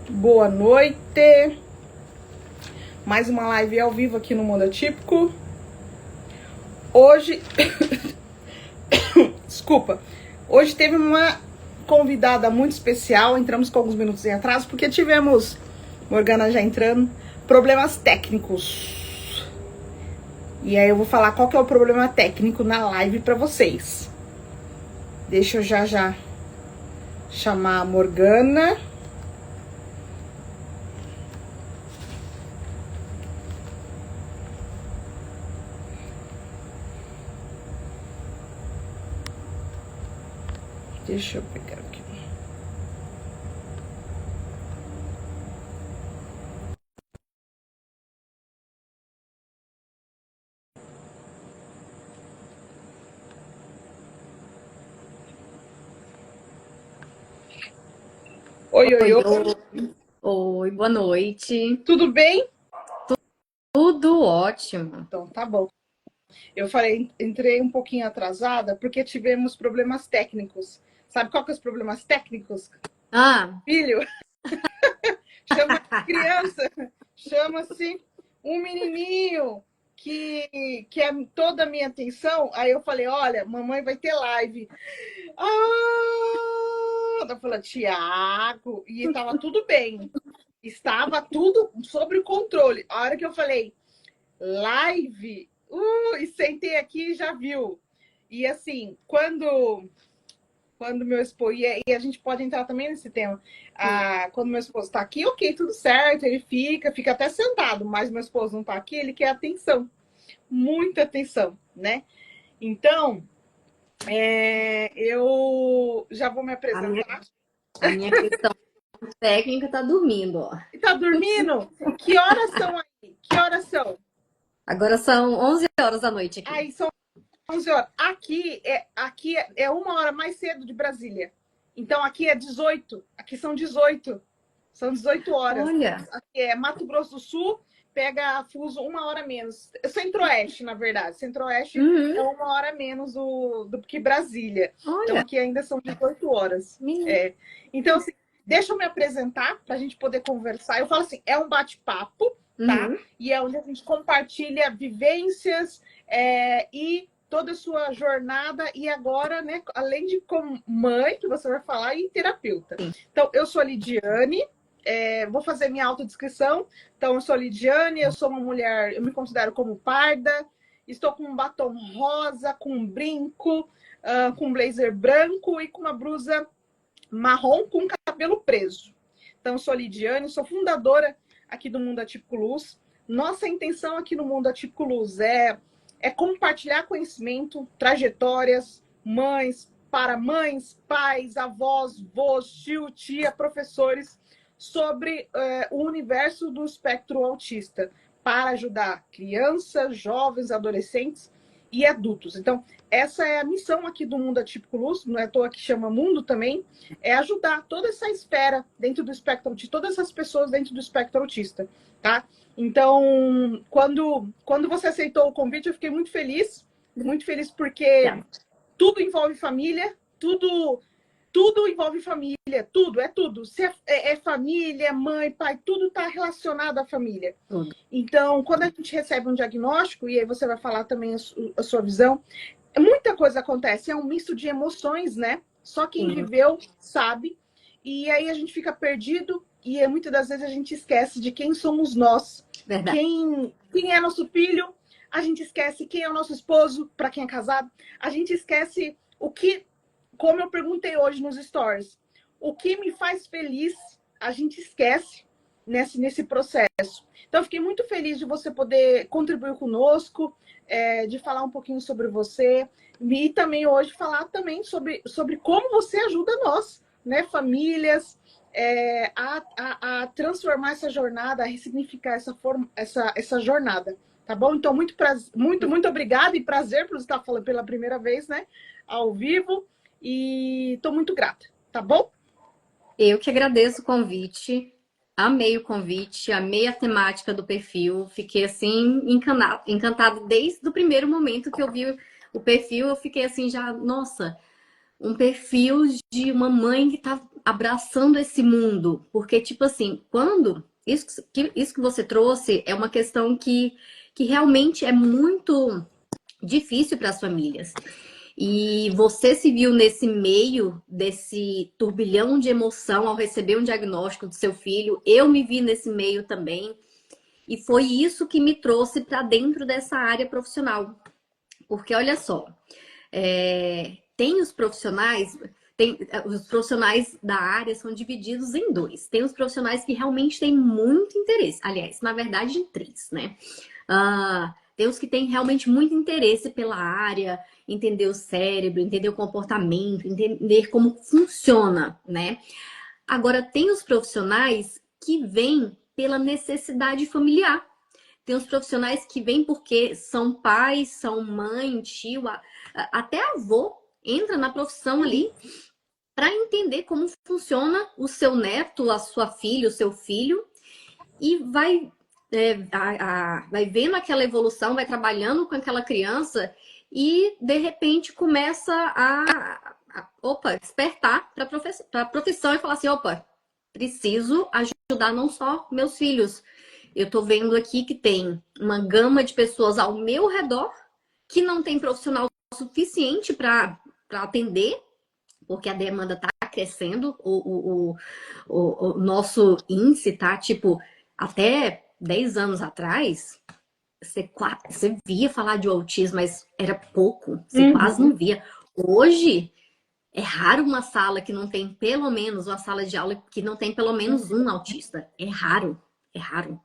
Boa noite. Mais uma live ao vivo aqui no Mundo Atípico. Hoje... Desculpa. Hoje teve uma convidada muito especial. Entramos com alguns minutos em atraso, porque tivemos, Morgana já entrando, problemas técnicos. E aí eu vou falar qual que é o problema técnico na live pra vocês. Deixa eu já chamar a Morgana. Deixa eu pegar aqui. Oi, oi, oi. Oi, boa noite. Tudo bem? Tudo ótimo. Então, tá bom. Eu falei, entrei um pouquinho atrasada porque tivemos problemas técnicos. Sabe qual que é os problemas técnicos? Filho, chama criança, chama-se um menininho que é toda a minha atenção. Aí eu falei, olha, mamãe vai ter live. Eu falei, Tiago, e estava tudo bem. Estava tudo sob controle. A hora que eu falei, live, e sentei aqui e já viu. E assim, quando meu esposo, e a gente pode entrar também nesse tema, quando meu esposo está aqui, ok, tudo certo, ele fica até sentado, mas meu esposo não está aqui, ele quer atenção, muita atenção, né? Então, eu já vou me apresentar. A minha questão técnica tá dormindo, ó. Tá dormindo? Que horas são aí? Que horas são? Agora são 11 horas da noite aqui. Aí são 11 horas. Aqui é uma hora mais cedo de Brasília. Então aqui é 18. Aqui são 18. São 18 horas. Olha. Aqui é Mato Grosso do Sul, pega fuso uma hora menos. Centro-Oeste, na verdade. Centro-Oeste é uma hora menos do que Brasília. Olha. Então aqui ainda são 18 horas. Então, assim, deixa eu me apresentar para a gente poder conversar. Eu falo assim, é um bate-papo, tá? E é onde a gente compartilha vivências e toda a sua jornada, e agora, né, além de como mãe, que você vai falar, e terapeuta. Então, eu sou a Lidiane, vou fazer minha autodescrição. Então, eu sou a Lidiane, eu sou uma mulher, eu me considero como parda, estou com um batom rosa, com um brinco, com um blazer branco e com uma blusa marrom com cabelo preso. Então, eu sou a Lidiane, sou fundadora aqui do Mundo Atípico Luz. Nossa intenção aqui no Mundo Atípico Luz é compartilhar conhecimento, trajetórias, mães, pais, avós, vô, tio, tia, professores, sobre o universo do espectro autista, para ajudar crianças, jovens, adolescentes e adultos. Então, essa é a missão aqui do Mundo Atípico Luz, não é à toa que chama Mundo também, é ajudar toda essa esfera dentro do espectro autista, todas essas pessoas dentro do espectro autista, tá? Então, quando você aceitou o convite, eu fiquei muito feliz porque tudo envolve família, tudo envolve família, tudo, é tudo. Se é família, mãe, pai, tudo está relacionado à família. Então, quando a gente recebe um diagnóstico, e aí você vai falar também a sua visão, muita coisa acontece, é um misto de emoções, né? Só quem viveu sabe. E aí a gente fica perdido e muitas das vezes a gente esquece de quem somos nós. Verdade. Quem é nosso filho, a gente esquece quem é o nosso esposo, para quem é casado. A gente esquece como eu perguntei hoje nos stories, o que me faz feliz, a gente esquece nesse processo. Então, eu fiquei muito feliz de você poder contribuir conosco, de falar um pouquinho sobre você, e também hoje falar também sobre como você ajuda nós, né, famílias, a transformar essa jornada, a ressignificar essa jornada, tá bom? Então, muito obrigada e prazer por estar falando pela primeira vez, né, ao vivo, e estou muito grata, tá bom? Eu que agradeço o convite, amei o convite, amei a temática do perfil, fiquei assim encantada desde o primeiro momento que eu vi o perfil, eu fiquei assim já, nossa, um perfil de uma mãe que tá abraçando esse mundo. Porque, tipo assim, quando... Isso que você trouxe é uma questão que realmente é muito difícil para as famílias. E você se viu nesse meio desse turbilhão de emoção ao receber um diagnóstico do seu filho. Eu me vi nesse meio também. E foi isso que me trouxe para dentro dessa área profissional. Porque olha só, tem os profissionais, os profissionais da área são divididos em dois. Tem os profissionais que realmente têm muito interesse. Aliás, na verdade, em três, né? Tem os que têm realmente muito interesse pela área, entender o cérebro, entender o comportamento, entender como funciona, né? Agora, tem os profissionais que vêm pela necessidade familiar. Tem os profissionais que vêm porque são pais, são mãe, tio, até avô entra na profissão ali para entender como funciona o seu neto, a sua filha, o seu filho, e vai, vai vendo aquela evolução, vai trabalhando com aquela criança e de repente começa opa, despertar para a profissão e falar assim, opa, preciso ajudar não só meus filhos. Eu tô vendo aqui que tem uma gama de pessoas ao meu redor que não tem profissional suficiente para atender, porque a demanda está crescendo, o nosso índice tá, tipo, até 10 anos atrás, você via falar de autismo, mas era pouco, você quase não via. Hoje, é raro uma sala que não tem pelo menos, uma sala de aula que não tem pelo menos um autista. É raro, é raro.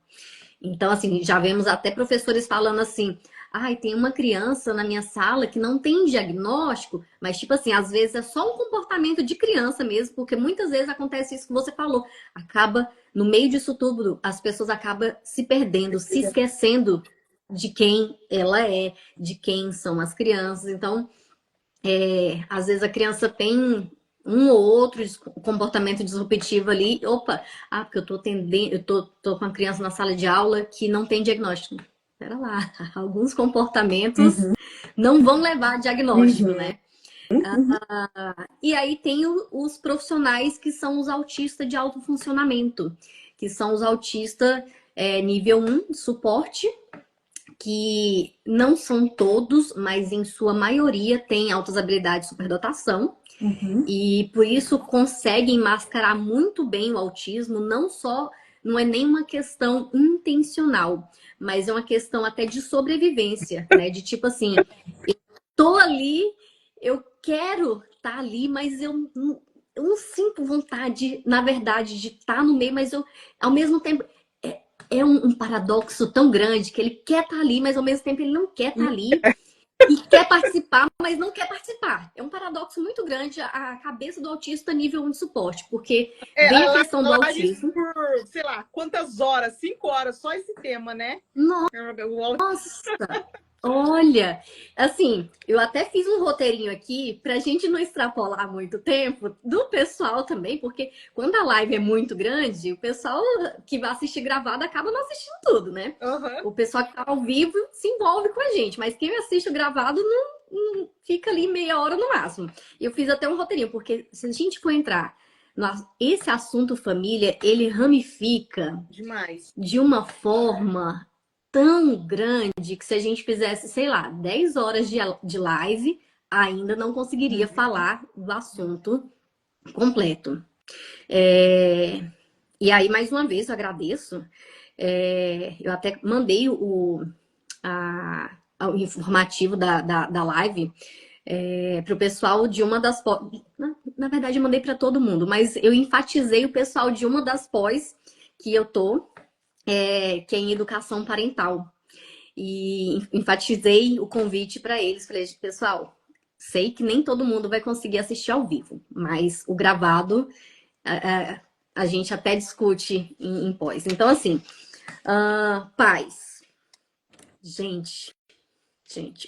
Então, assim, já vemos até professores falando assim, ai, tem uma criança na minha sala que não tem diagnóstico, mas, tipo assim, às vezes é só um comportamento de criança mesmo, porque muitas vezes acontece isso que você falou. Acaba, no meio disso tudo, as pessoas acabam se perdendo, se esquecendo de quem ela é, de quem são as crianças. Então, às vezes a criança tem um ou outro comportamento disruptivo ali. Opa, porque eu tô atendendo, tô com a criança na sala de aula que não tem diagnóstico. Pera lá, alguns comportamentos não vão levar a diagnóstico, né? E aí tem os profissionais que são os autistas de alto funcionamento, que são os autistas nível 1, suporte, que não são todos, mas em sua maioria têm altas habilidades de superdotação. E por isso conseguem mascarar muito bem o autismo, não é nem uma questão intencional, mas é uma questão até de sobrevivência, né? De tipo assim, eu tô ali, eu quero estar ali, mas eu não sinto vontade, na verdade, de estar no meio, mas eu, ao mesmo tempo, é um paradoxo tão grande que ele quer estar ali, mas ao mesmo tempo ele não quer estar ali. E quer participar, mas não quer participar. É um paradoxo muito grande a cabeça do autista nível 1 de suporte, porque vem a questão do autismo. Por, sei lá, quantas horas? 5 horas, só esse tema, né? Nossa! Olha, assim, eu até fiz um roteirinho aqui pra gente não extrapolar muito tempo do pessoal também, porque quando a live é muito grande, o pessoal que vai assistir gravado acaba não assistindo tudo, né? O pessoal que tá ao vivo se envolve com a gente, mas quem assiste o gravado não fica ali meia hora no máximo. Eu fiz até um roteirinho, porque se a gente for entrar esse assunto família, ele ramifica demais de uma forma tão grande que se a gente fizesse, sei lá, 10 horas de live, ainda não conseguiria falar do assunto completo. E aí, mais uma vez, eu agradeço. Eu até mandei o informativo da live para o pessoal de uma das pós. Na verdade, eu mandei para todo mundo, mas eu enfatizei o pessoal de uma das pós que eu tô, que é em educação parental. E enfatizei o convite para eles. Falei, pessoal, sei que nem todo mundo vai conseguir assistir ao vivo, mas o gravado a gente até discute em pós. Então, assim, pais, gente,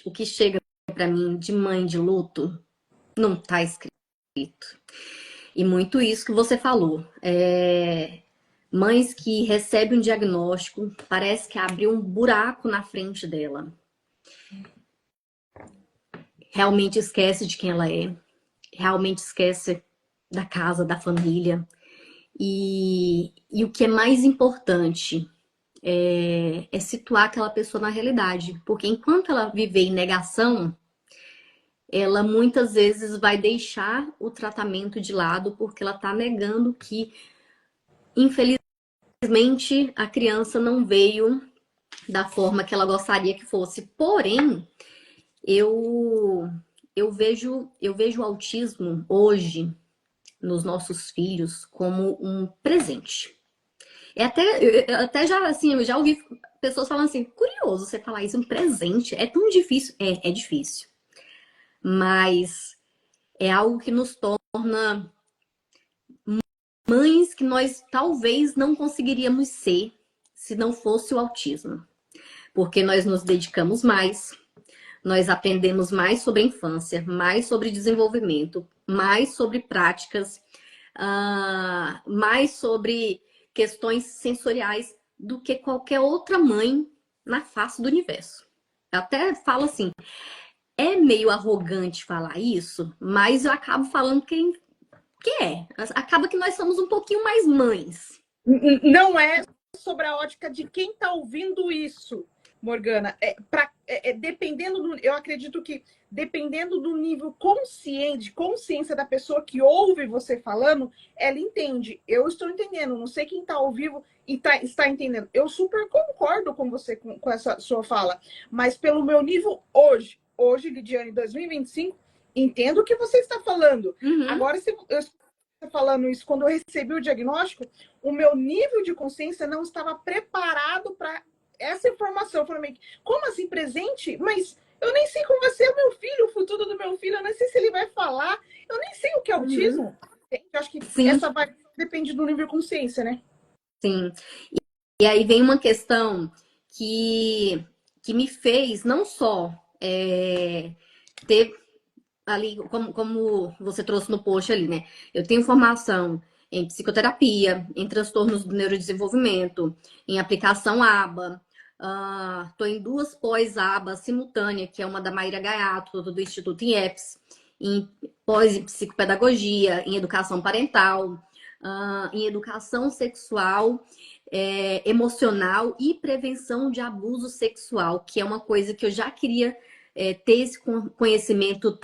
o que chega para mim de mãe de luto não tá escrito. E muito isso que você falou. Mães que recebem um diagnóstico, parece que abriu um buraco na frente dela. Realmente esquece de quem ela é. realmente esquece da casa, da família. E o que é mais importante é situar aquela pessoa na realidade. Porque enquanto ela viver em negação, ela muitas vezes vai deixar o tratamento de lado porque ela está negando que, infelizmente, a criança não veio da forma que ela gostaria que fosse. Porém, eu, eu vejo o autismo hoje nos nossos filhos como um presente. Eu até já, assim, eu já ouvi pessoas falando assim, curioso você falar isso, um presente, é tão difícil. É difícil. Mas é algo que nos torna mães que nós talvez não conseguiríamos ser se não fosse o autismo. Porque nós nos dedicamos mais, nós aprendemos mais sobre a infância, mais sobre desenvolvimento, mais sobre práticas, mais sobre questões sensoriais do que qualquer outra mãe na face do universo. Eu até falo assim, é meio arrogante falar isso, mas eu acabo falando que é. Acaba que nós somos um pouquinho mais mães. Não é sobre a ótica de quem está ouvindo isso, Morgana. Dependendo do, eu acredito que dependendo do nível consciência da pessoa que ouve você falando, ela entende. Eu estou entendendo, não sei quem está ao vivo e está entendendo. Eu super concordo com você com essa sua fala, mas pelo meu nível hoje, Lidiane, 2025, entendo o que você está falando. Uhum. Agora, se eu falando isso, quando eu recebi o diagnóstico, o meu nível de consciência não estava preparado para essa informação. Eu falei, como assim presente? Mas eu nem sei como vai ser o meu filho, o futuro do meu filho, eu nem sei se ele vai falar, eu nem sei o que é autismo. Eu acho que Sim. essa depende do nível de consciência, né? Sim. E aí vem uma questão que me fez não só ter ali, como você trouxe no post ali, né? Eu tenho formação em psicoterapia, em transtornos do neurodesenvolvimento, em aplicação ABA. Estou em 2 pós-ABA simultânea, que é uma da Maíra Gaiato, outra do Instituto IEPS, em pós em psicopedagogia, em educação parental, em educação sexual, emocional e prevenção de abuso sexual, que é uma coisa que eu já queria ter esse conhecimento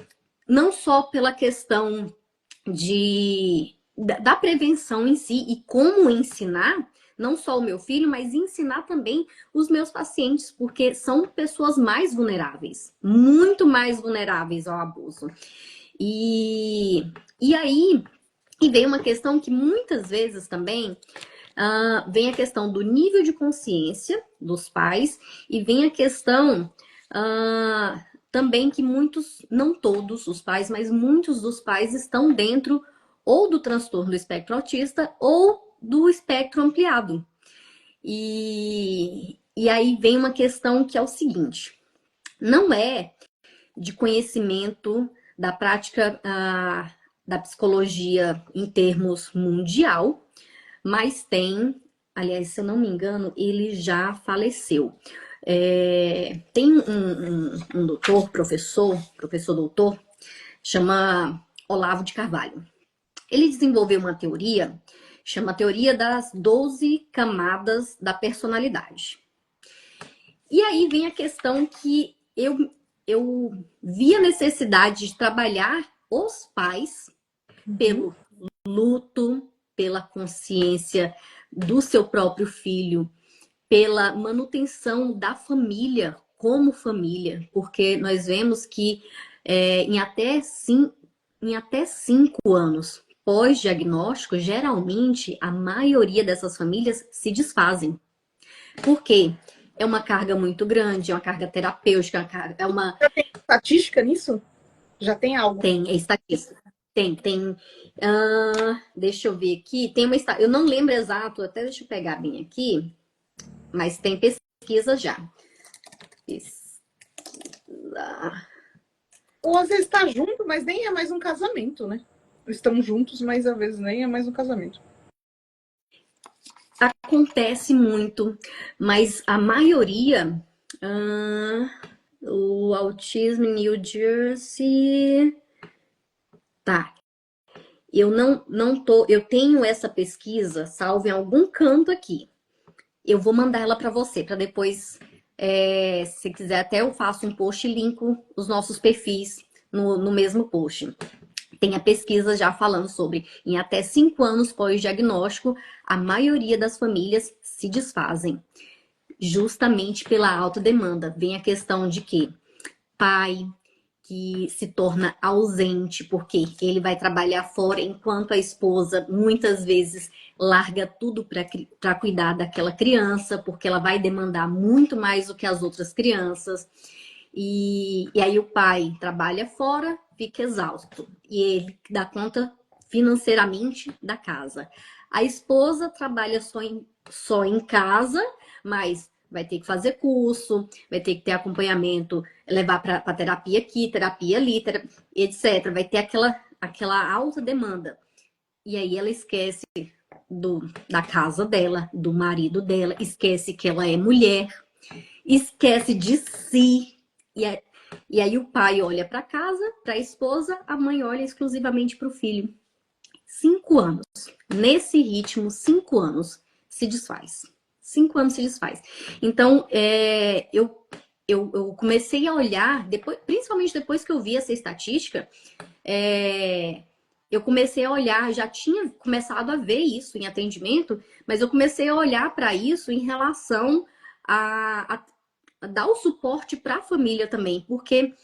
não só pela questão da prevenção em si e como ensinar, não só o meu filho, mas ensinar também os meus pacientes, porque são pessoas mais vulneráveis, muito mais vulneráveis ao abuso. E aí vem uma questão que muitas vezes também vem a questão do nível de consciência dos pais e vem a questão também que muitos, não todos os pais, mas muitos dos pais estão dentro ou do transtorno do espectro autista ou do espectro ampliado. E aí vem uma questão que é o seguinte, não é de conhecimento da prática da psicologia em termos mundial, mas tem, aliás, se eu não me engano, ele já faleceu. Tem um doutor, professor doutor, chama Olavo de Carvalho. Ele desenvolveu uma teoria, chama Teoria das 12 Camadas da Personalidade. E aí vem a questão que eu vi a necessidade de trabalhar os pais pelo luto, pela consciência do seu próprio filho, pela manutenção da família como família, porque nós vemos que em até 5 anos pós-diagnóstico, geralmente a maioria dessas famílias se desfazem. Por quê? É uma carga muito grande, é uma carga terapêutica, é uma... Já tem estatística nisso? Já tem algo? Tem, é estatística. Tem. Deixa eu ver aqui. Tem uma eu não lembro exato, até deixa eu pegar bem aqui, mas tem pesquisa já. Ou às vezes está junto, mas nem é mais um casamento, né? Estão juntos, mas às vezes nem é mais um casamento. Acontece muito, mas a maioria... o autismo em New Jersey... Tá. Eu tenho essa pesquisa salva em algum canto aqui. Eu vou mandar ela para você, para depois, se quiser até eu faço um post e linko os nossos perfis no mesmo post. Tem a pesquisa já falando sobre em até 5 anos pós-diagnóstico, a maioria das famílias se desfazem. Justamente pela alta demanda. Vem a questão de que pai que se torna ausente porque ele vai trabalhar fora, enquanto a esposa muitas vezes larga tudo para cuidar daquela criança, porque ela vai demandar muito mais do que as outras crianças. E aí o pai trabalha fora, fica exausto. E ele dá conta financeiramente da casa. A esposa trabalha só em casa, mas vai ter que fazer curso, vai ter que ter acompanhamento, levar para terapia aqui, terapia ali, etc. Vai ter aquela alta demanda. E aí ela esquece da casa dela, do marido dela, esquece que ela é mulher, esquece de si. E aí o pai olha para casa, para a esposa, a mãe olha exclusivamente para o filho. 5 anos. Nesse ritmo, 5 anos se desfaz. 5 anos se desfaz. Então, eu comecei a olhar, principalmente depois que eu vi essa estatística, eu comecei a olhar, já tinha começado a ver isso em atendimento, mas eu comecei a olhar para isso em relação a dar o suporte para a família também, porque,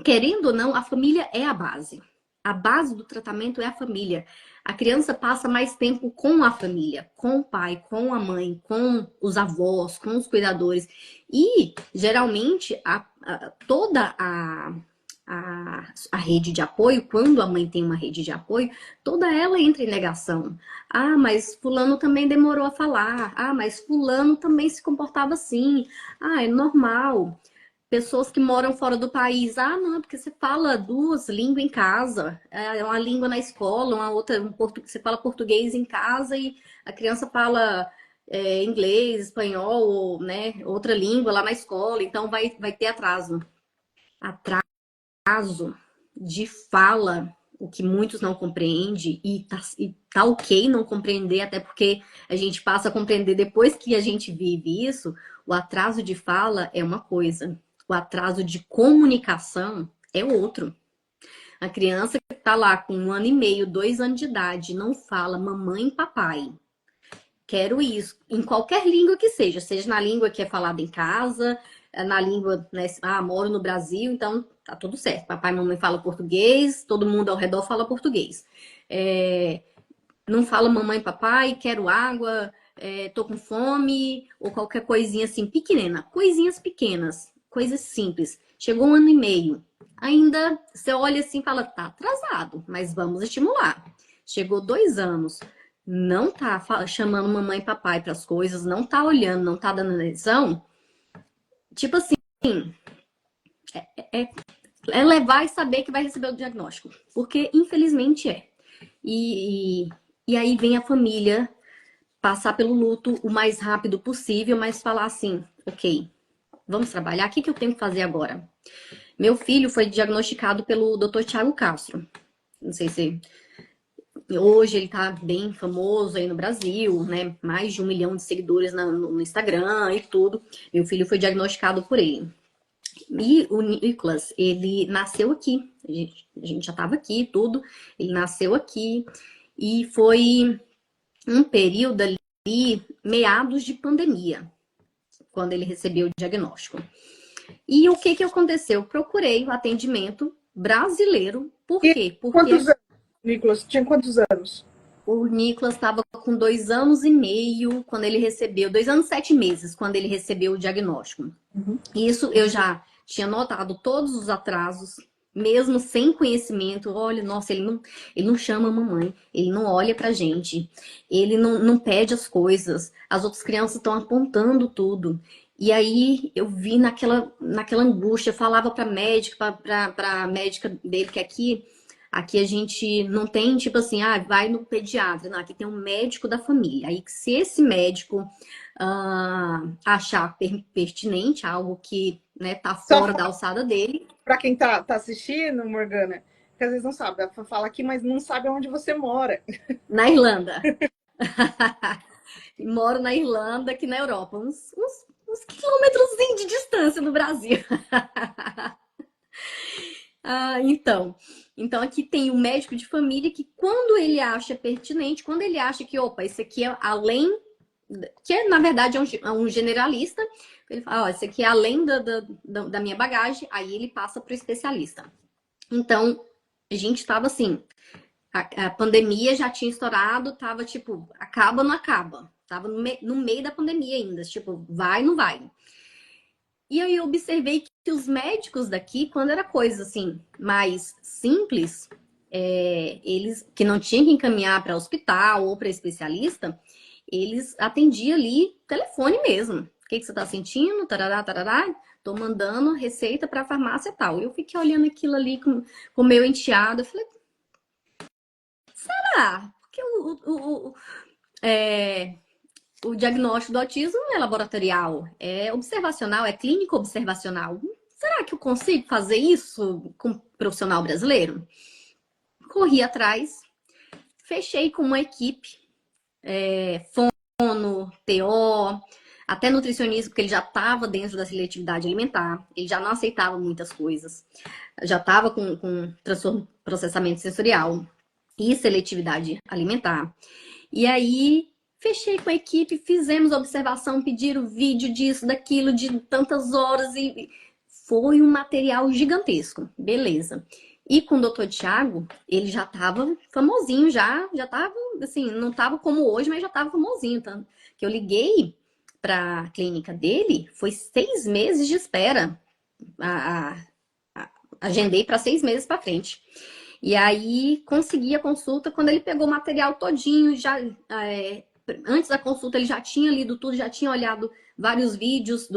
querendo ou não, a família é a base. A base do tratamento é a família. A criança passa mais tempo com a família, com o pai, com a mãe, com os avós, com os cuidadores. E, geralmente, toda a rede de apoio, quando a mãe tem uma rede de apoio, toda ela entra em negação. Ah, mas fulano também demorou a falar. Ah, mas fulano também se comportava assim. Ah, é normal. Pessoas que moram fora do país. Ah, não, porque você fala 2 línguas em casa. É uma língua na escola, uma outra, você fala português em casa e a criança fala inglês, espanhol, ou, né, outra língua lá na escola. Então vai ter atraso. Atraso de fala, o que muitos não compreendem, e tá ok não compreender, até porque a gente passa a compreender depois que a gente vive isso. O atraso de fala é uma coisa, o atraso de comunicação é outro. A criança que tá lá com 1 ano e meio, 2 anos de idade, não fala mamãe e papai. Quero isso, em qualquer língua que seja na língua que é falada em casa, na língua, né, moro no Brasil, então tá tudo certo. Papai e mamãe falam português, todo mundo ao redor fala português. Não fala mamãe e papai, quero água, tô com fome, ou qualquer coisinha assim, pequena. Coisinhas pequenas, coisas simples. Chegou 1 ano e meio, ainda você olha assim e fala, tá atrasado, mas vamos estimular. Chegou 2 anos, não tá chamando mamãe e papai para as coisas, não tá olhando, não tá dando atenção. Tipo assim, é levar e saber que vai receber o diagnóstico, porque infelizmente é. E aí vem a família passar pelo luto o mais rápido possível, mas falar assim, ok, vamos trabalhar, o que eu tenho que fazer agora? Meu filho foi diagnosticado pelo Dr. Thiago Castro. Não sei se hoje ele tá bem famoso aí no Brasil, né? Mais de 1 milhão de seguidores no Instagram e tudo. Meu filho foi diagnosticado por ele. E o Nicolas, ele nasceu aqui. A gente já estava aqui e tudo. Ele nasceu aqui. E foi um período ali, meados de pandemia, quando ele recebeu o diagnóstico. E o que aconteceu? Procurei o atendimento brasileiro. Por quê? Porque quantos anos, Nicolas? Tinha quantos anos? o Nicolas estava com 2 anos e meio quando ele recebeu, 2 anos e 7 meses quando ele recebeu o diagnóstico. Isso eu já tinha notado todos os atrasos, mesmo sem conhecimento. Olha, nossa, ele não chama a mamãe, ele não olha pra gente, ele não pede as coisas, as outras crianças estão apontando tudo. E aí eu vi naquela angústia, falava pra médica, pra médica dele que aqui a gente não tem, tipo assim, vai no pediatra. Não, aqui tem um médico da família. Aí, se esse médico achar pertinente, algo que, né, tá fora da alçada dele. Para quem tá assistindo, Morgana, Porque às vezes não sabe, fala aqui, mas não sabe onde você mora. Na Irlanda. Moro na Irlanda, aqui na Europa, uns quilômetros de distância do Brasil. Então aqui tem o médico de família que quando ele acha pertinente, quando ele acha que, opa, isso aqui é além, que na verdade é um generalista, ele fala, ó, isso aqui é além da minha bagagem, aí ele passa para o especialista. Então, a gente estava assim, a pandemia já tinha estourado, tava tipo, acaba ou não acaba? Tava no meio da pandemia ainda, tipo, vai, não vai. E aí eu observei que os médicos daqui, quando era coisa assim, mais simples, eles que não tinham que encaminhar para hospital ou para especialista, eles atendiam ali telefone mesmo. O que você tá sentindo? Tarará, tarará. Tô mandando receita para farmácia e tal. Eu fiquei olhando aquilo ali com o meu enteado. Eu falei, será? Porque o diagnóstico do autismo não é laboratorial, é observacional, é clínico observacional. Será que eu consigo fazer isso com um profissional brasileiro? Corri atrás, fechei com uma equipe, fono, TO, até nutricionista, porque ele já estava dentro da seletividade alimentar, ele já não aceitava muitas coisas, já estava com transtorno processamento sensorial e seletividade alimentar. E aí fechei com a equipe, fizemos a observação, pediram vídeo disso, daquilo, de tantas horas e foi um material gigantesco. Beleza. E com o doutor Tiago, ele já estava famosinho, já estava, assim, não estava como hoje, mas já estava famosinho. Tanto que eu liguei para a clínica dele, foi 6 meses de espera. Agendei para 6 meses para frente. E aí consegui a consulta quando ele pegou o material todinho, já antes da consulta ele já tinha lido tudo, já tinha olhado vários vídeos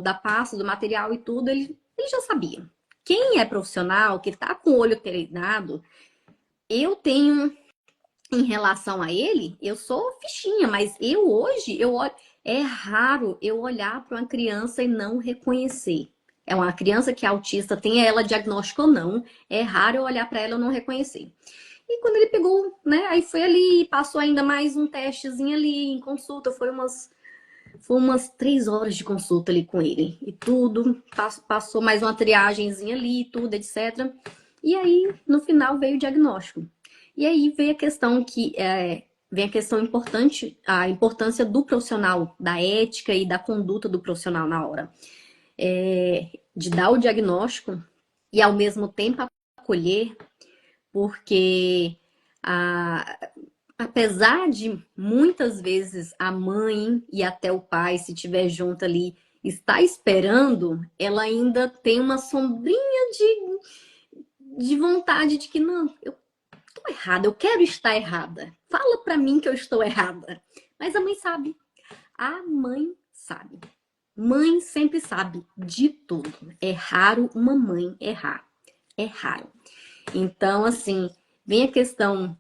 da pasta, do material e tudo, ele já sabia. Quem é profissional, que está com o olho treinado, eu tenho, em relação a ele, eu sou fichinha, mas eu hoje, é raro eu olhar para uma criança e não reconhecer. É uma criança que é autista, tenha ela diagnóstico ou não, é raro eu olhar para ela e não reconhecer. E quando ele pegou, né, aí foi ali, passou ainda mais um testezinho ali em consulta, foi umas 3 horas de consulta ali com ele. E tudo, passou mais uma triagenzinha ali, tudo, etc. E aí, no final, veio o diagnóstico. E aí veio a questão vem a questão importante, a importância do profissional, da ética e da conduta do profissional na hora. De dar o diagnóstico e ao mesmo tempo acolher, porque apesar de muitas vezes a mãe e até o pai, se estiver junto ali, está esperando, ela ainda tem uma sombrinha de vontade de que não, eu estou errada, eu quero estar errada. Fala para mim que eu estou errada. Mas a mãe sabe. A mãe sabe. Mãe sempre sabe de tudo. É raro uma mãe errar. É raro. Então, assim, vem a questão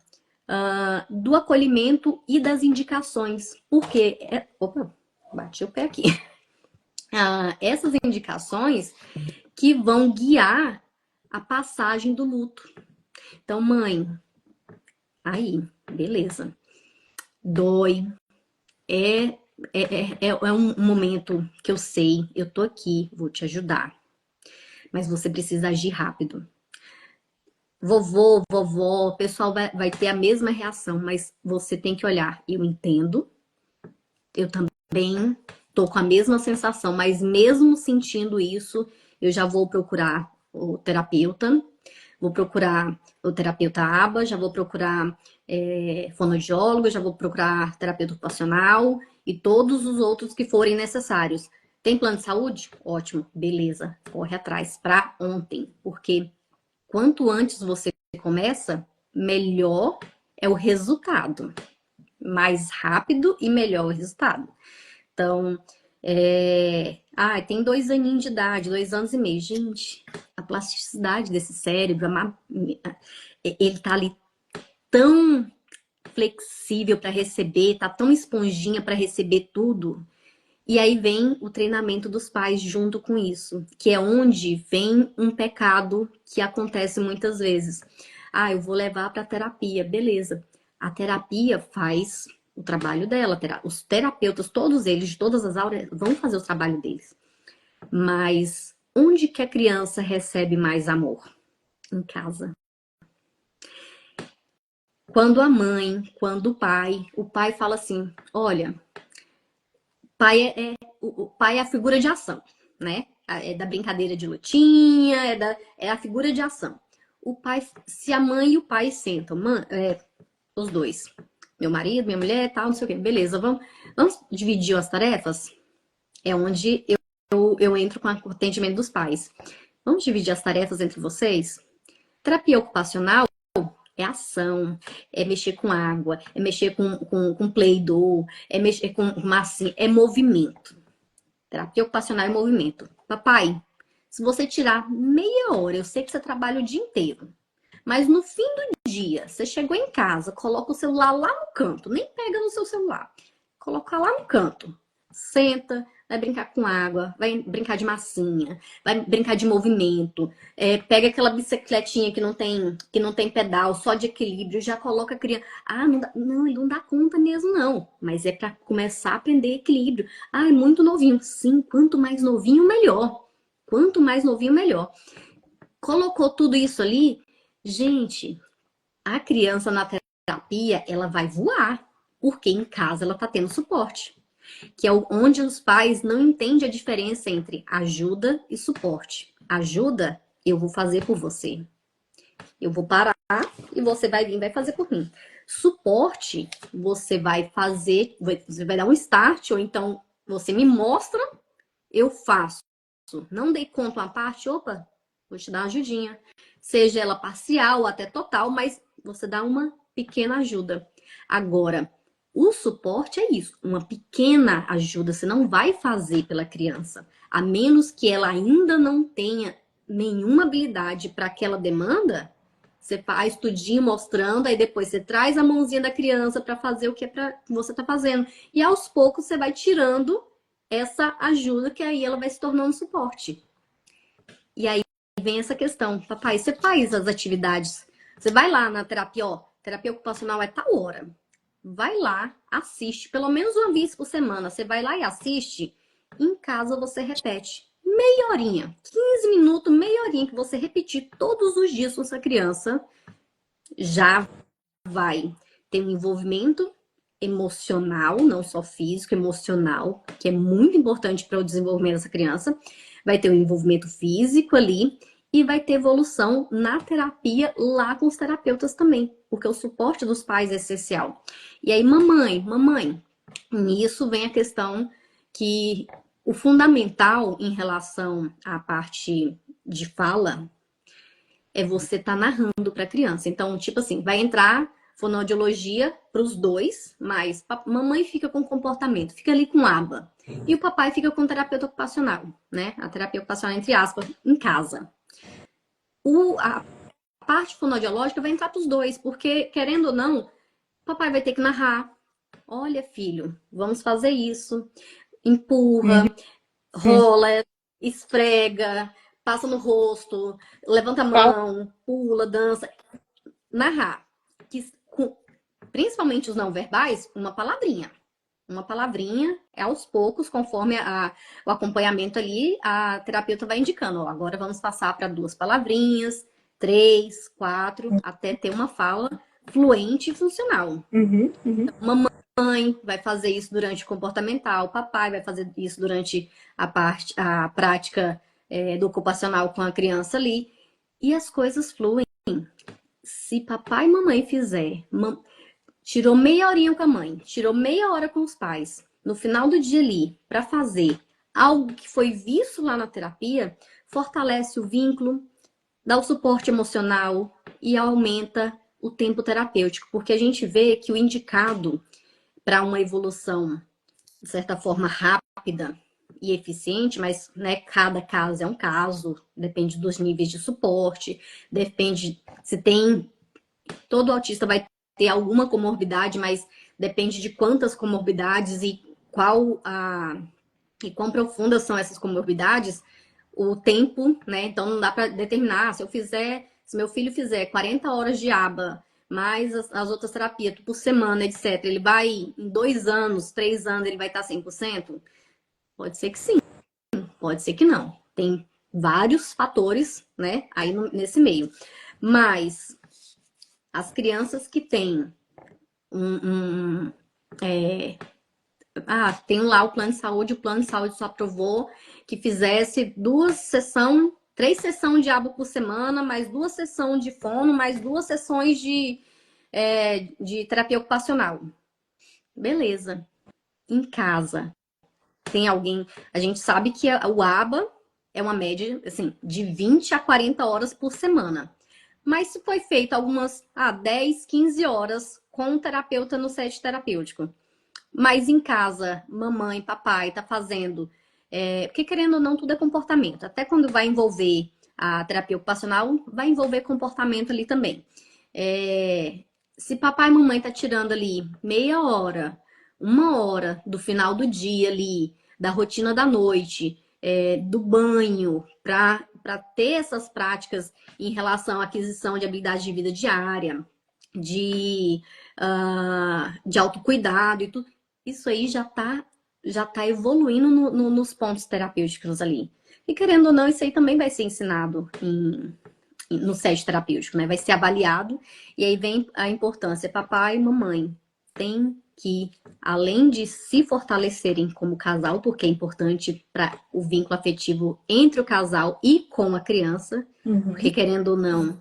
do acolhimento e das indicações. Porque. Opa, bati o pé aqui. Essas indicações que vão guiar a passagem do luto. Então, mãe, aí, beleza. Dói. É um momento que eu sei, eu tô aqui, vou te ajudar. Mas você precisa agir rápido. Vovô, vovó, o pessoal vai ter a mesma reação, mas você tem que olhar. Eu entendo, eu também tô com a mesma sensação, mas mesmo sentindo isso, eu já vou procurar o terapeuta, vou procurar o terapeuta ABA, já vou procurar fonoaudiólogo, já vou procurar terapeuta ocupacional e todos os outros que forem necessários. Tem plano de saúde? Ótimo, beleza, corre atrás para ontem, porque quanto antes você começa, melhor é o resultado. Mais rápido e melhor o resultado. Então, tem 2 aninhos de idade, 2 anos e meio. Gente, a plasticidade desse cérebro, ele tá ali tão flexível para receber, tá tão esponjinha para receber tudo. E aí vem o treinamento dos pais junto com isso, que é onde vem um pecado que acontece muitas vezes. Ah, eu vou levar para terapia, beleza. A terapia faz o trabalho dela, os terapeutas, todos eles, de todas as áreas, vão fazer o trabalho deles. Mas onde que a criança recebe mais amor? Em casa. Quando a mãe, quando o pai fala assim, olha, o pai é a figura de ação, né? É da brincadeira de lutinha, é a figura de ação. O pai, se a mãe e o pai sentam, os dois, meu marido, minha mulher, tal, não sei o quê, beleza, vamos dividir as tarefas? É onde eu entro com o atendimento dos pais. Vamos dividir as tarefas entre vocês? Terapia ocupacional é ação, é mexer com água, é mexer com Play-Doh, é mexer com massinha, é movimento. Terapia ocupacional é movimento. Papai, se você tirar meia hora, eu sei que você trabalha o dia inteiro, mas no fim do dia, você chegou em casa, coloca o celular lá no canto, nem pega no seu celular, coloca lá no canto, senta, vai brincar com água, vai brincar de massinha, vai brincar de movimento, pega aquela bicicletinha que não tem pedal, só de equilíbrio, já coloca a criança. Ah, não, ele não dá conta mesmo, não. Mas é para começar a aprender equilíbrio. Ah, é muito novinho. Sim, quanto mais novinho, melhor. Quanto mais novinho, melhor. Colocou tudo isso ali, gente, a criança na terapia, ela vai voar, porque em casa ela tá tendo suporte, que é onde os pais não entendem a diferença entre ajuda e suporte. Ajuda, eu vou fazer por você. Eu vou parar e você vai vir e vai fazer por mim. Suporte, você vai fazer, você vai dar um start, ou então você me mostra, eu faço. Não dei conta uma parte, opa, vou te dar uma ajudinha. Seja ela parcial ou até total, mas você dá uma pequena ajuda. Agora, o suporte é isso, uma pequena ajuda. Você não vai fazer pela criança, a menos que ela ainda não tenha nenhuma habilidade para aquela demanda. Você faz tudinho mostrando, aí depois você traz a mãozinha da criança para fazer o que você está fazendo. E aos poucos você vai tirando essa ajuda, que aí ela vai se tornando suporte. E aí vem essa questão, papai, você faz as atividades, você vai lá na terapia, ó, terapia ocupacional é tal hora. Vai lá, assiste, pelo menos uma vez por semana, você vai lá e assiste. Em casa você repete meia horinha, 15 minutos, meia horinha que você repetir todos os dias com essa criança, já vai ter um envolvimento emocional, não só físico, emocional, que é muito importante para o desenvolvimento dessa criança. Vai ter um envolvimento físico ali e vai ter evolução na terapia lá com os terapeutas também, porque o suporte dos pais é essencial. E aí, mamãe, nisso vem a questão que o fundamental em relação à parte de fala é você estar narrando para a criança. Então, tipo assim, vai entrar fonoaudiologia para os dois, mas mamãe fica com comportamento, fica ali com aba. E o papai fica com terapeuta ocupacional, né? A terapia ocupacional, entre aspas, em casa. A parte fonoaudiológica vai entrar para os dois, porque, querendo ou não, o papai vai ter que narrar. Olha, filho, vamos fazer isso. Empurra, rola, esfrega, passa no rosto, levanta a mão, pula, dança. Narrar. Principalmente os não verbais, uma palavrinha. Uma palavrinha, é aos poucos, conforme o acompanhamento ali, a terapeuta vai indicando. Ó, agora vamos passar para 2 palavrinhas, 3, 4, até ter uma fala fluente e funcional. Então, mamãe vai fazer isso durante o comportamental, papai vai fazer isso durante a prática do ocupacional com a criança ali. E as coisas fluem. Se papai e mamãe fizer, tirou meia horinha com a mãe, tirou meia hora com os pais, no final do dia ali, para fazer algo que foi visto lá na terapia, fortalece o vínculo, dá o suporte emocional e aumenta o tempo terapêutico, porque a gente vê que o indicado para uma evolução, de certa forma, rápida e eficiente, mas né, cada caso é um caso, depende dos níveis de suporte, depende se tem. Todo autista vai ter alguma comorbidade, mas depende de quantas comorbidades e qual e quão profundas são essas comorbidades, o tempo, né? Então não dá para determinar. Se meu filho fizer 40 horas de aba, mais as outras terapias por semana, etc., ele vai, em 2 anos, 3 anos, ele vai estar 100%? Pode ser que sim, pode ser que não. Tem vários fatores, né, aí nesse meio. Mas as crianças que têm tem lá o plano de saúde só aprovou que fizesse 3 sessões de aba por semana, mais 2 sessões de fono, mais 2 sessões de terapia ocupacional. Beleza. Em casa, tem alguém. A gente sabe que o aba é uma média, assim, de 20 a 40 horas por semana. Mas se foi feito algumas 10, 15 horas com o terapeuta no set terapêutico. Mas em casa, mamãe, papai tá fazendo. Porque querendo ou não, tudo é comportamento. Até quando vai envolver a terapia ocupacional, vai envolver comportamento ali também. Se papai e mamãe tá tirando ali meia hora, 1 hora do final do dia ali, da rotina da noite, do banho, para ter essas práticas em relação à aquisição de habilidade de vida diária, de autocuidado e tudo, isso aí já tá evoluindo nos pontos terapêuticos ali. E querendo ou não, isso aí também vai ser ensinado no set terapêutico, né? Vai ser avaliado. E aí vem a importância. Papai e mamãe têm que, além de se fortalecerem como casal, porque é importante para o vínculo afetivo entre o casal e com a criança, porque querendo ou não,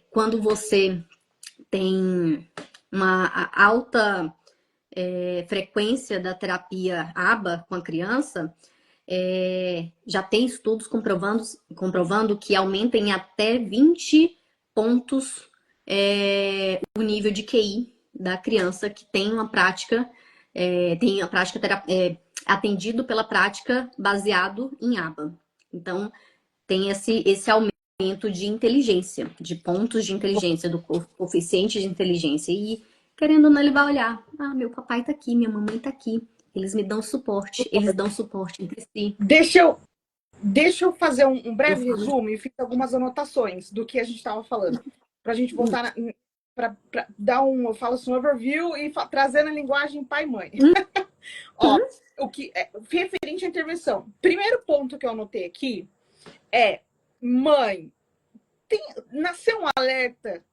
quando você tem uma alta frequência da terapia ABA com a criança, já tem estudos comprovando que aumenta em até 20 pontos o nível de QI da criança que tem uma prática, atendido pela prática baseado em ABA. Então, tem esse aumento de inteligência, de pontos de inteligência, do coeficiente de inteligência. E, querendo ou não, ele vai olhar: meu papai tá aqui, minha mamãe tá aqui. Eles me dão suporte, eles dão suporte entre si. Deixa eu fazer um breve resumo e fiz algumas anotações do que a gente estava falando, para a gente voltar para dar eu falo assim, um overview e trazendo a linguagem pai e mãe. Ó, o que referente à intervenção. Primeiro ponto que eu anotei aqui é: mãe, nasceu um alerta.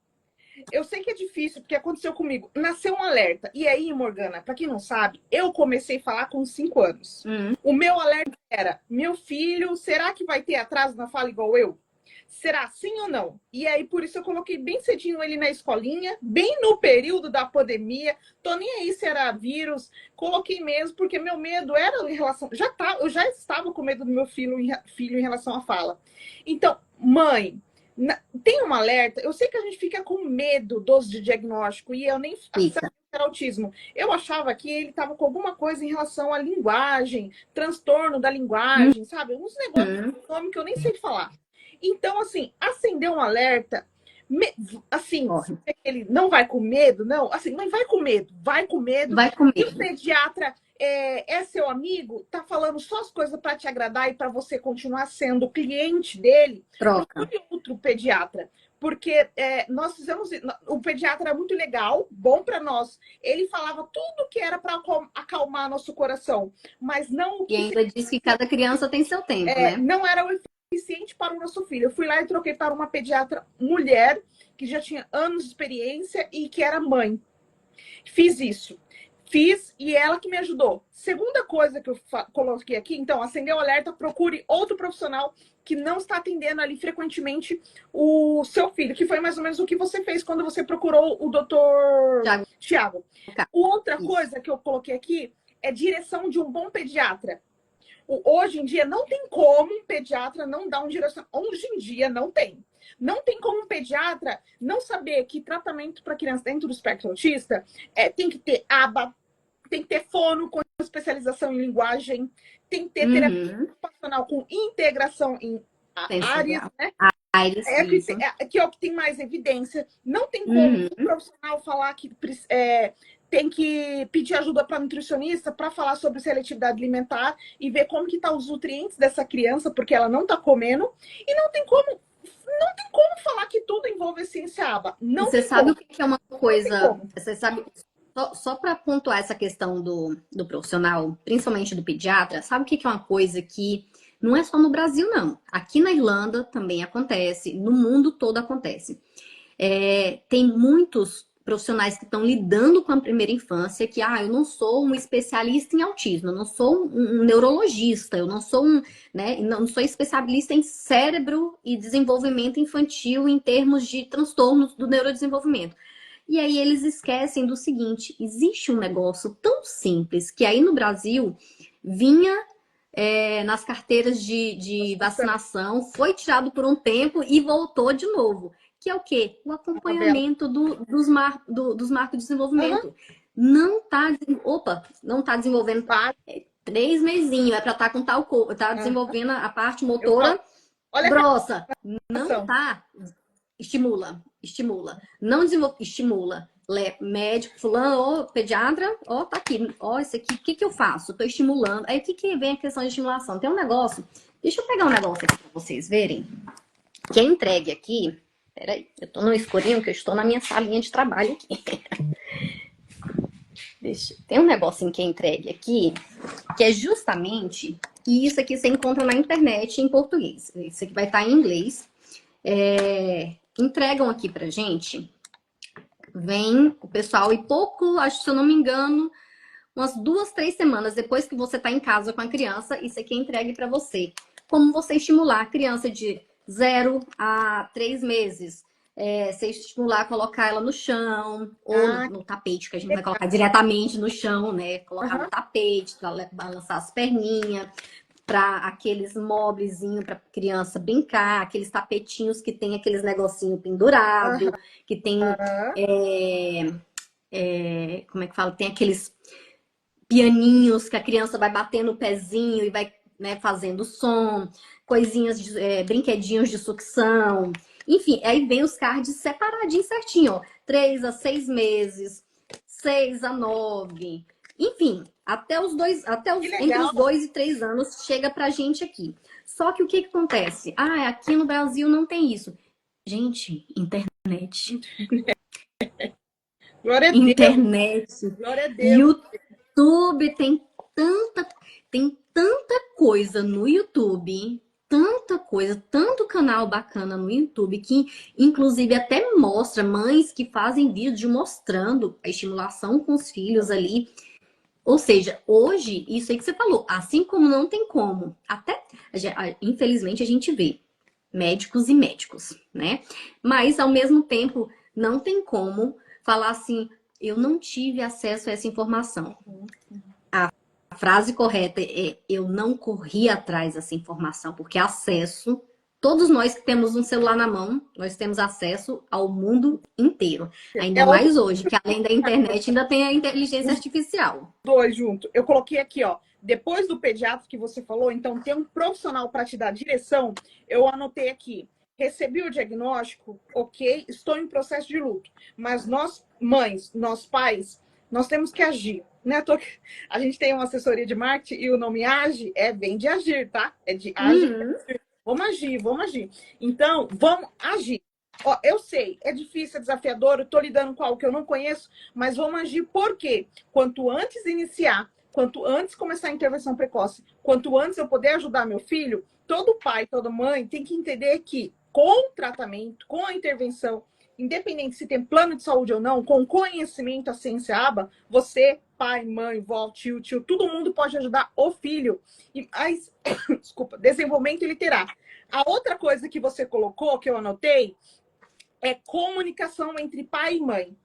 Eu sei que é difícil, porque aconteceu comigo. Nasceu um alerta. E aí, Morgana, para quem não sabe, eu comecei a falar com 5 anos. O meu alerta era: meu filho, será que vai ter atraso na fala igual eu? Será sim ou não? E aí, por isso, eu coloquei bem cedinho ele na escolinha, bem no período da pandemia. Tô nem aí se era vírus. Coloquei mesmo, porque meu medo era em relação... Eu já estava com medo do meu filho em relação à fala. Então, mãe, tem um alerta. Eu sei que a gente fica com medo dos de diagnóstico, e eu nem sabia que era autismo. Eu achava que ele estava com alguma coisa em relação à linguagem, transtorno da linguagem, sabe? Uns negócios de nome que eu nem sei falar. Então, assim, acendeu um alerta, assim, ele não vai com medo, não? Assim, mas vai com medo, vai com medo. Vai com medo. E o pediatra é seu amigo, tá falando só as coisas para te agradar e para você continuar sendo cliente dele. Troca. Procure outro pediatra. Porque nós fizemos. O pediatra era muito legal, bom para nós. Ele falava tudo que era para acalmar nosso coração, mas não o que. E ainda diz que cada criança tem seu tempo, né? Não era o suficiente para o nosso filho. Eu fui lá e troquei para uma pediatra mulher, que já tinha anos de experiência e que era mãe. Fiz isso. Fiz e ela que me ajudou. Segunda coisa que eu coloquei aqui, então, acendeu o alerta, procure outro profissional que não está atendendo ali frequentemente o seu filho, que foi mais ou menos o que você fez quando você procurou o doutor Tiago. Outra coisa que eu coloquei aqui é direção de um bom pediatra. Hoje em dia não tem como um pediatra não dar um direção. Hoje em dia não tem. Não tem como um pediatra não saber que tratamento para criança dentro do espectro autista tem que ter aba, tem que ter fono com especialização em linguagem, tem que ter terapia ocupacional com integração em áreas, né? Que é o que tem mais evidência. Não tem como um profissional falar que tem que pedir ajuda para nutricionista para falar sobre seletividade alimentar e ver como que tá os nutrientes dessa criança, porque ela não tá comendo. E não tem como falar que tudo envolve a ciência aba. Não Você tem sabe o como. que é uma Não tem coisa? como. Você sabe, só para pontuar essa questão do profissional, principalmente do pediatra, sabe o que é uma coisa que não é só no Brasil, não. Aqui na Irlanda também acontece, no mundo todo acontece. Tem muitos profissionais que estão lidando com a primeira infância que, eu não sou um especialista em autismo, eu não sou um neurologista, eu não sou né, não sou especialista em cérebro e desenvolvimento infantil em termos de transtornos do neurodesenvolvimento. E aí eles esquecem do seguinte, existe um negócio tão simples que aí no Brasil vinha nas carteiras de vacinação, foi tirado por um tempo e voltou de novo. Que é o quê? O acompanhamento dos marcos de desenvolvimento. Uhum. Não tá desenvolvendo 3 mesinhos, é para estar com tal coisa, tá desenvolvendo a parte Eu falo, motora olha grossa. a Não ação. tá. Estimula. Não desenvolve, estimula. Médico, fulano, pediatra, tá aqui. Isso aqui, o que que eu faço? Tô estimulando. Aí, o que que vem a questão de estimulação? Tem um negócio, deixa eu pegar um negócio aqui pra vocês verem, que é entregue aqui. Peraí, eu tô no escurinho, que eu estou na minha salinha de trabalho aqui. Tem um negocinho que é entregue aqui, que é justamente, e isso aqui você encontra na internet em português. Isso aqui vai estar em inglês. Entregam aqui pra gente. Vem o pessoal e pouco, acho que se eu não me engano, umas 2, 3 semanas depois que você tá em casa com a criança, isso aqui é entregue para você. Como você estimular a criança de 0 a 3 meses. Você estimular, colocar ela no chão, ou no tapete, que a gente vai colocar diretamente no chão, né? Colocar no tapete, para balançar as perninhas, para aqueles moblezinhos para criança brincar, aqueles tapetinhos que tem aqueles negocinho pendurado, que tem como é que fala? Tem aqueles pianinhos que a criança vai batendo o pezinho e vai, né, fazendo som, coisinhas, brinquedinhos de sucção. Enfim, aí vem os cards separadinhos certinho, ó. 3 a 6 meses, 6 a 9. Enfim, entre os 2 e 3 anos chega pra gente aqui. Só que o que acontece? Aqui no Brasil não tem isso. Gente, internet. Glória a Deus. Internet. Glória a Deus. YouTube tem tanta coisa no YouTube, tanta coisa, tanto canal bacana no YouTube que inclusive até mostra mães que fazem vídeo mostrando a estimulação com os filhos ali. Ou seja, hoje, isso aí que você falou, assim como não tem como, infelizmente a gente vê médicos e médicos, né? Mas ao mesmo tempo, não tem como falar assim, eu não tive acesso a essa informação. A frase correta é, eu não corri atrás dessa informação, porque acesso, todos nós que temos um celular na mão, nós temos acesso ao mundo inteiro. Ainda mais hoje, que além da internet ainda tem a inteligência artificial. 2 junto. Eu coloquei aqui, ó, depois do pediatra que você falou, então tem um profissional para te dar direção, eu anotei aqui. Recebi o diagnóstico, ok, estou em processo de luto. Mas nós, mães, nós pais, nós temos que agir. Né? A gente tem uma assessoria de marketing e o nome Age vem de agir, tá? É de agir. Vamos agir. Então, vamos agir. Ó, eu sei, é difícil, é desafiador, eu tô lidando com algo que eu não conheço, mas vamos agir por quê? Quanto antes iniciar, quanto antes começar a intervenção precoce, quanto antes eu poder ajudar meu filho, todo pai, toda mãe tem que entender que com o tratamento, com a intervenção, independente se tem plano de saúde ou não, com conhecimento, a ciência aba, você, pai, mãe, vó, tio, todo mundo pode ajudar o filho. Desculpa, desenvolvimento ele terá. A outra coisa que você colocou, que eu anotei, é comunicação entre pai e mãe.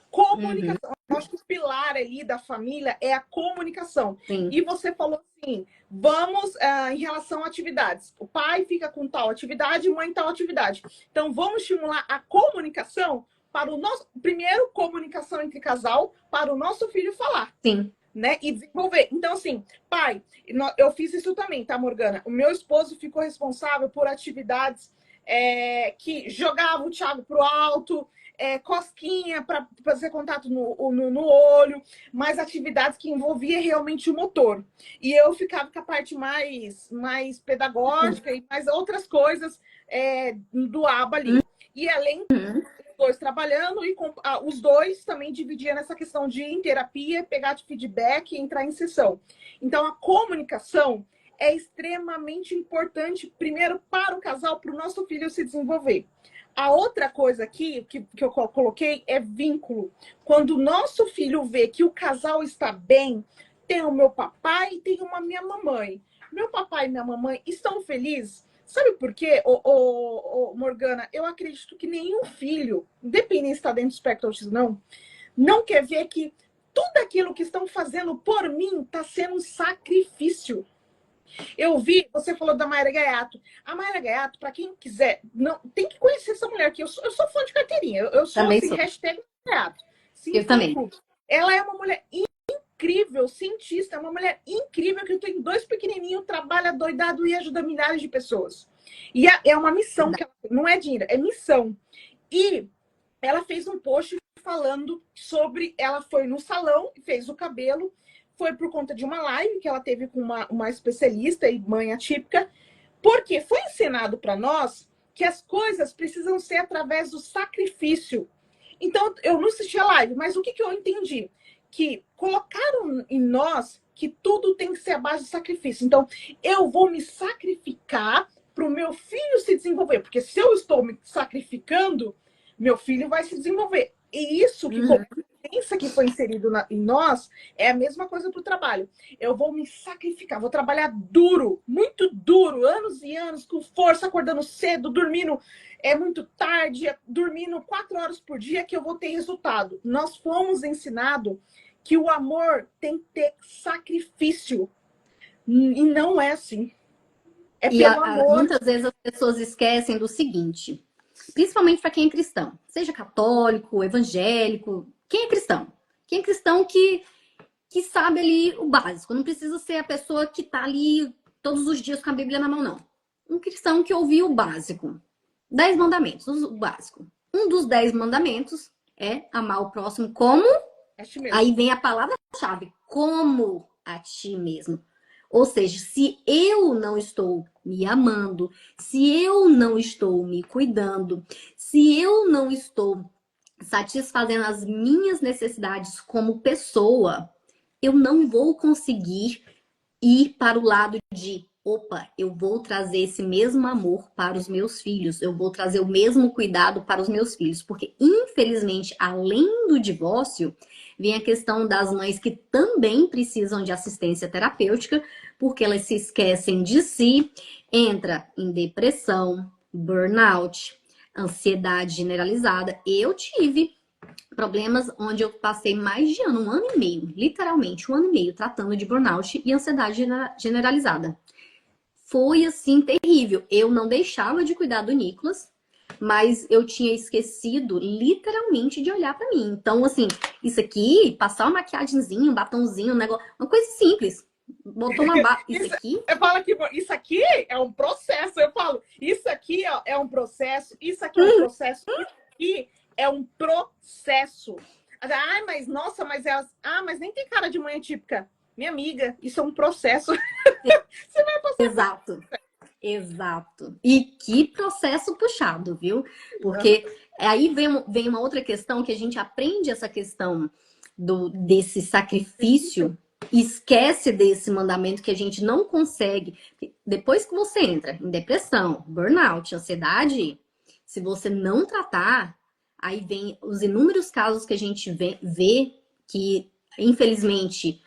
Comunicação. Eu acho que o pilar ali da família é a comunicação. Sim. E você falou assim, vamos em relação a atividades. O pai fica com tal atividade, mãe tal atividade. Então, vamos estimular a comunicação para o nosso... Primeiro, comunicação entre casal, para o nosso filho falar. Sim. Né? E desenvolver. Então, assim, pai, eu fiz isso também, tá, Morgana? O meu esposo ficou responsável por atividades que jogava o Thiago pro alto, cosquinha para fazer contato no olho, mais atividades que envolvia realmente o motor. E eu ficava com a parte mais pedagógica e mais outras coisas do ABA ali. E além dos dois trabalhando, e os dois também dividiam nessa questão de ir em terapia, pegar de feedback e entrar em sessão. Então, a comunicação é extremamente importante, primeiro, para o casal, para o nosso filho se desenvolver. A outra coisa aqui que eu coloquei é vínculo. Quando o nosso filho vê que o casal está bem, tem o meu papai e tem minha mamãe. Meu papai e minha mamãe estão felizes. Sabe por quê, Morgana? Eu acredito que nenhum filho, independente se está dentro do espectro autista, não quer ver que tudo aquilo que estão fazendo por mim está sendo um sacrifício. Eu vi, você falou da Mayra Gaiato. A Mayra Gaiato, para quem quiser, não tem que conhecer essa mulher aqui. Eu sou fã de carteirinha. Eu sou Também assim, sou. hashtag Gaiato. Eu também. Ela é uma mulher incrível, cientista, é uma mulher incrível que tem 2 pequenininhos, trabalha doidado e ajuda milhares de pessoas. E é uma missão, que ela, não é dinheiro, é missão. E ela fez um post falando sobre... Ela foi no salão, fez o cabelo, foi por conta de uma live que ela teve com uma especialista e mãe atípica, porque foi ensinado para nós que as coisas precisam ser através do sacrifício. Então, eu não assisti a live, mas o que eu entendi? Que colocaram em nós que tudo tem que ser a base de sacrifício. Então, eu vou me sacrificar para o meu filho se desenvolver, porque se eu estou me sacrificando, meu filho vai se desenvolver. E isso que pensa que foi inserido em nós é a mesma coisa para o trabalho. Eu vou me sacrificar, vou trabalhar duro, muito duro, anos e anos, com força, acordando cedo, dormindo muito tarde, dormindo 4 horas por dia, que eu vou ter resultado. Nós fomos ensinados que o amor tem que ter sacrifício. E não é assim. É pelo amor. Muitas vezes as pessoas esquecem do seguinte, principalmente para quem é cristão, seja católico, evangélico, quem é cristão? Quem é cristão que sabe ali o básico, não precisa ser a pessoa que está ali todos os dias com a Bíblia na mão, não. Um cristão que ouviu o básico. 10 mandamentos, o básico. Um dos 10 mandamentos é amar o próximo como... Aí vem a palavra-chave, como a ti mesmo. Ou seja, se eu não estou me amando, se eu não estou me cuidando, se eu não estou satisfazendo as minhas necessidades como pessoa, eu não vou conseguir ir para o lado de, opa, eu vou trazer esse mesmo amor para os meus filhos, eu vou trazer o mesmo cuidado para os meus filhos. Porque, infelizmente, além do divórcio, vem a questão das mães que também precisam de assistência terapêutica, porque elas se esquecem de si, entra em depressão, burnout, ansiedade generalizada. Eu tive problemas onde eu passei mais de ano, 1 ano e meio, literalmente 1 ano e meio, tratando de burnout e ansiedade generalizada. Foi, assim, terrível. Eu não deixava de cuidar do Nicolas, mas eu tinha esquecido, literalmente, de olhar pra mim. Então, assim, isso aqui, passar uma maquiagemzinha, um batonzinho, um negócio, uma coisa simples. Botou uma isso aqui... Eu falo que isso aqui é um processo. Eu falo, isso aqui é um processo, isso aqui é um processo, isso aqui é um processo. Ah, mas nossa, mas nem tem cara de mãe típica. Minha amiga, isso é um processo. Você vai passar. Exato. Exato. E que processo puxado, viu? Porque aí vem uma outra questão que a gente aprende essa questão desse sacrifício, esquece desse mandamento que a gente não consegue. Depois que você entra em depressão, burnout, ansiedade, se você não tratar, aí vem os inúmeros casos que a gente vê que, infelizmente,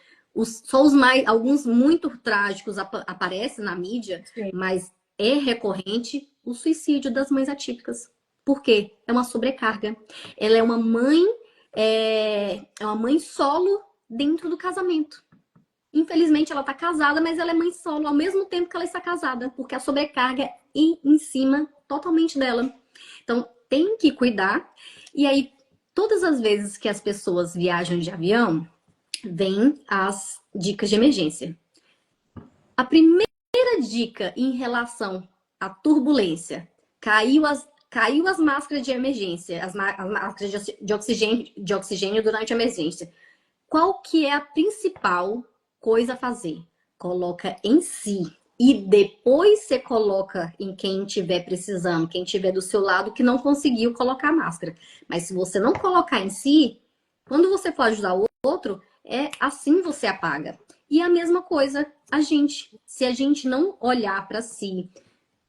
alguns muito trágicos aparecem na mídia, sim, mas é recorrente o suicídio das mães atípicas. Por quê? É uma sobrecarga. Ela é uma mãe solo dentro do casamento. Infelizmente, ela está casada, mas ela é mãe solo ao mesmo tempo que ela está casada, porque a sobrecarga é em cima totalmente dela. Então, tem que cuidar. E aí, todas as vezes que as pessoas viajam de avião, vem as dicas de emergência. A primeira dica em relação à turbulência, caiu caiu as máscaras de emergência, as máscaras de oxigênio durante a emergência. Qual que é a principal coisa a fazer? Coloca em si. E depois você coloca em quem estiver precisando, quem estiver do seu lado que não conseguiu colocar a máscara. Mas se você não colocar em si, quando você for ajudar o outro, é assim você apaga. E a mesma coisa, se a gente não olhar para si,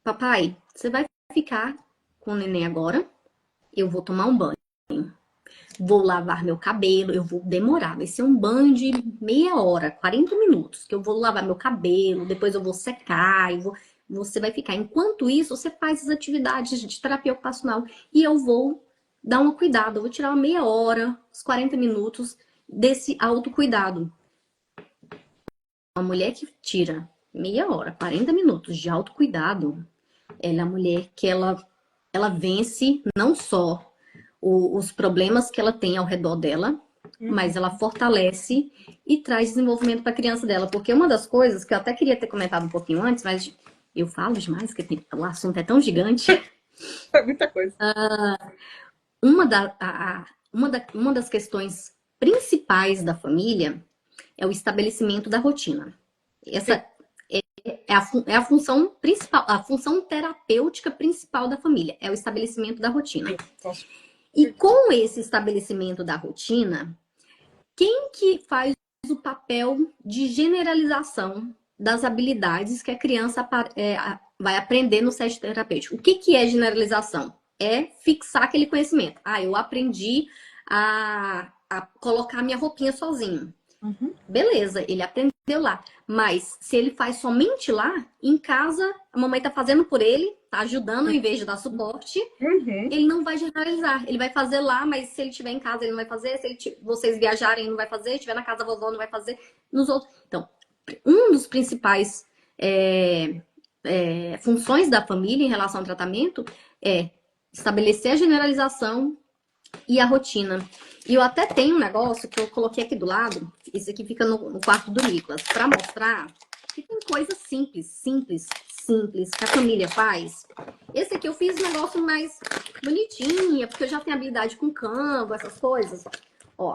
papai, você vai ficar com o neném agora, eu vou tomar um banho. Vou lavar meu cabelo, eu vou demorar, vai ser um banho de meia hora, 40 minutos, que eu vou lavar meu cabelo, depois eu vou secar, você vai ficar. Enquanto isso, você faz as atividades de terapia ocupacional e eu vou dar uma cuidado, eu vou tirar uma meia hora, uns 40 minutos desse autocuidado. Uma mulher que tira meia hora, 40 minutos de autocuidado, ela é a mulher que ela vence não só os problemas que ela tem ao redor dela, mas ela fortalece e traz desenvolvimento para a criança dela. Porque uma das coisas que eu até queria ter comentado um pouquinho antes, mas eu falo demais, porque o assunto é tão gigante. É muita coisa. Uma das questões principais da família é o estabelecimento da rotina. Essa é a função principal, a função terapêutica principal da família, é o estabelecimento da rotina. E com esse estabelecimento da rotina, quem que faz o papel de generalização das habilidades que a criança vai aprender no set terapêutico? O que é generalização? É fixar aquele conhecimento. Eu aprendi a colocar minha roupinha sozinho. Beleza, ele aprendeu lá. Mas se ele faz somente lá, em casa, a mamãe tá fazendo por ele, tá ajudando em vez de dar suporte, ele não vai generalizar. Ele vai fazer lá, mas se ele estiver em casa, ele não vai fazer. Se vocês viajarem, ele não vai fazer. Se estiver na casa da vovó, não vai fazer. Nos outros. Então, um dos principais funções da família em relação ao tratamento é estabelecer a generalização e a rotina. E eu até tenho um negócio que eu coloquei aqui do lado, esse aqui fica no quarto do Nicolas, para mostrar que tem coisas simples que a família faz. Esse aqui eu fiz um negócio mais bonitinho, porque eu já tenho habilidade com Canva, essas coisas. Ó,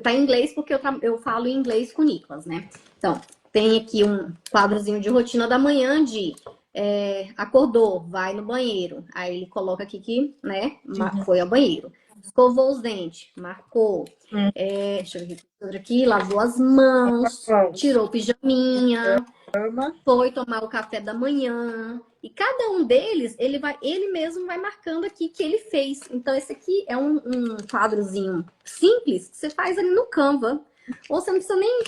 tá em inglês porque eu falo em inglês com o Nicolas, né? Então, tem aqui um quadrozinho de rotina da manhã de acordou, vai no banheiro. Aí ele coloca aqui que, né, foi ao banheiro. Escovou os dentes, marcou. Deixa eu ver outro aqui, lavou as mãos, tirou o pijaminha, foi tomar o café da manhã. E cada um deles, ele mesmo vai marcando aqui que ele fez. Então, esse aqui é um quadrozinho simples que você faz ali no Canva. Ou você não precisa nem...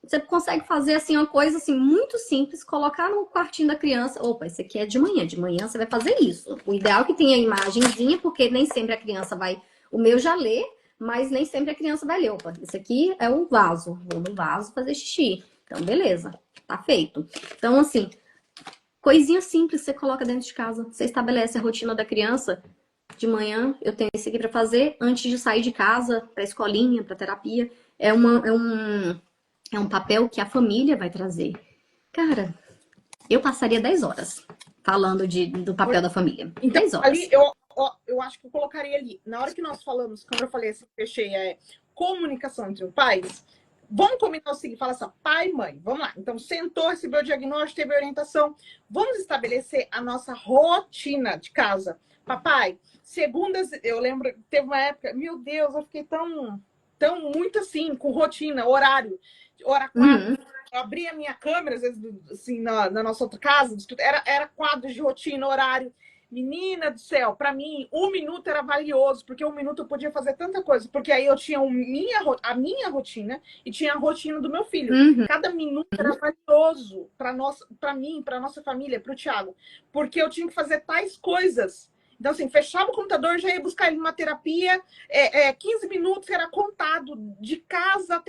Você consegue fazer assim uma coisa assim muito simples, colocar no quartinho da criança. Opa, esse aqui é de manhã. De manhã você vai fazer isso. O ideal é que tenha a imagenzinha, porque nem sempre a criança vai... O meu já lê, mas nem sempre a criança vai ler. Opa, esse aqui é o vaso. Vou no vaso fazer xixi. Então, beleza. Tá feito. Então, assim, coisinha simples você coloca dentro de casa. Você estabelece a rotina da criança. De manhã eu tenho esse aqui para fazer antes de sair de casa, para escolinha, para terapia. É um papel que a família vai trazer. Cara, eu passaria 10 horas falando do papel da família. Então, 10 horas. Ali, eu acho que eu colocaria ali. Na hora que nós falamos, como eu falei assim, fechei, comunicação entre os pais. Vamos combinar o seguinte, fala assim, pai e mãe, vamos lá. Então, sentou, recebeu o diagnóstico, teve orientação. Vamos estabelecer a nossa rotina de casa. Papai, segundas, eu lembro, teve uma época, meu Deus, eu fiquei tão muito assim, com rotina, horário. Hora 4, eu abria a minha câmera, às vezes, assim, na nossa outra casa, era quadros de rotina, horário. Menina do céu, para mim, 1 minuto era valioso, porque 1 minuto eu podia fazer tanta coisa, porque aí eu tinha a minha rotina e tinha a rotina do meu filho. Cada minuto era valioso para mim, para nossa família, para o Thiago, porque eu tinha que fazer tais coisas. Então, assim, fechava o computador, já ia buscar ele numa terapia, 15 minutos era contado, de casa,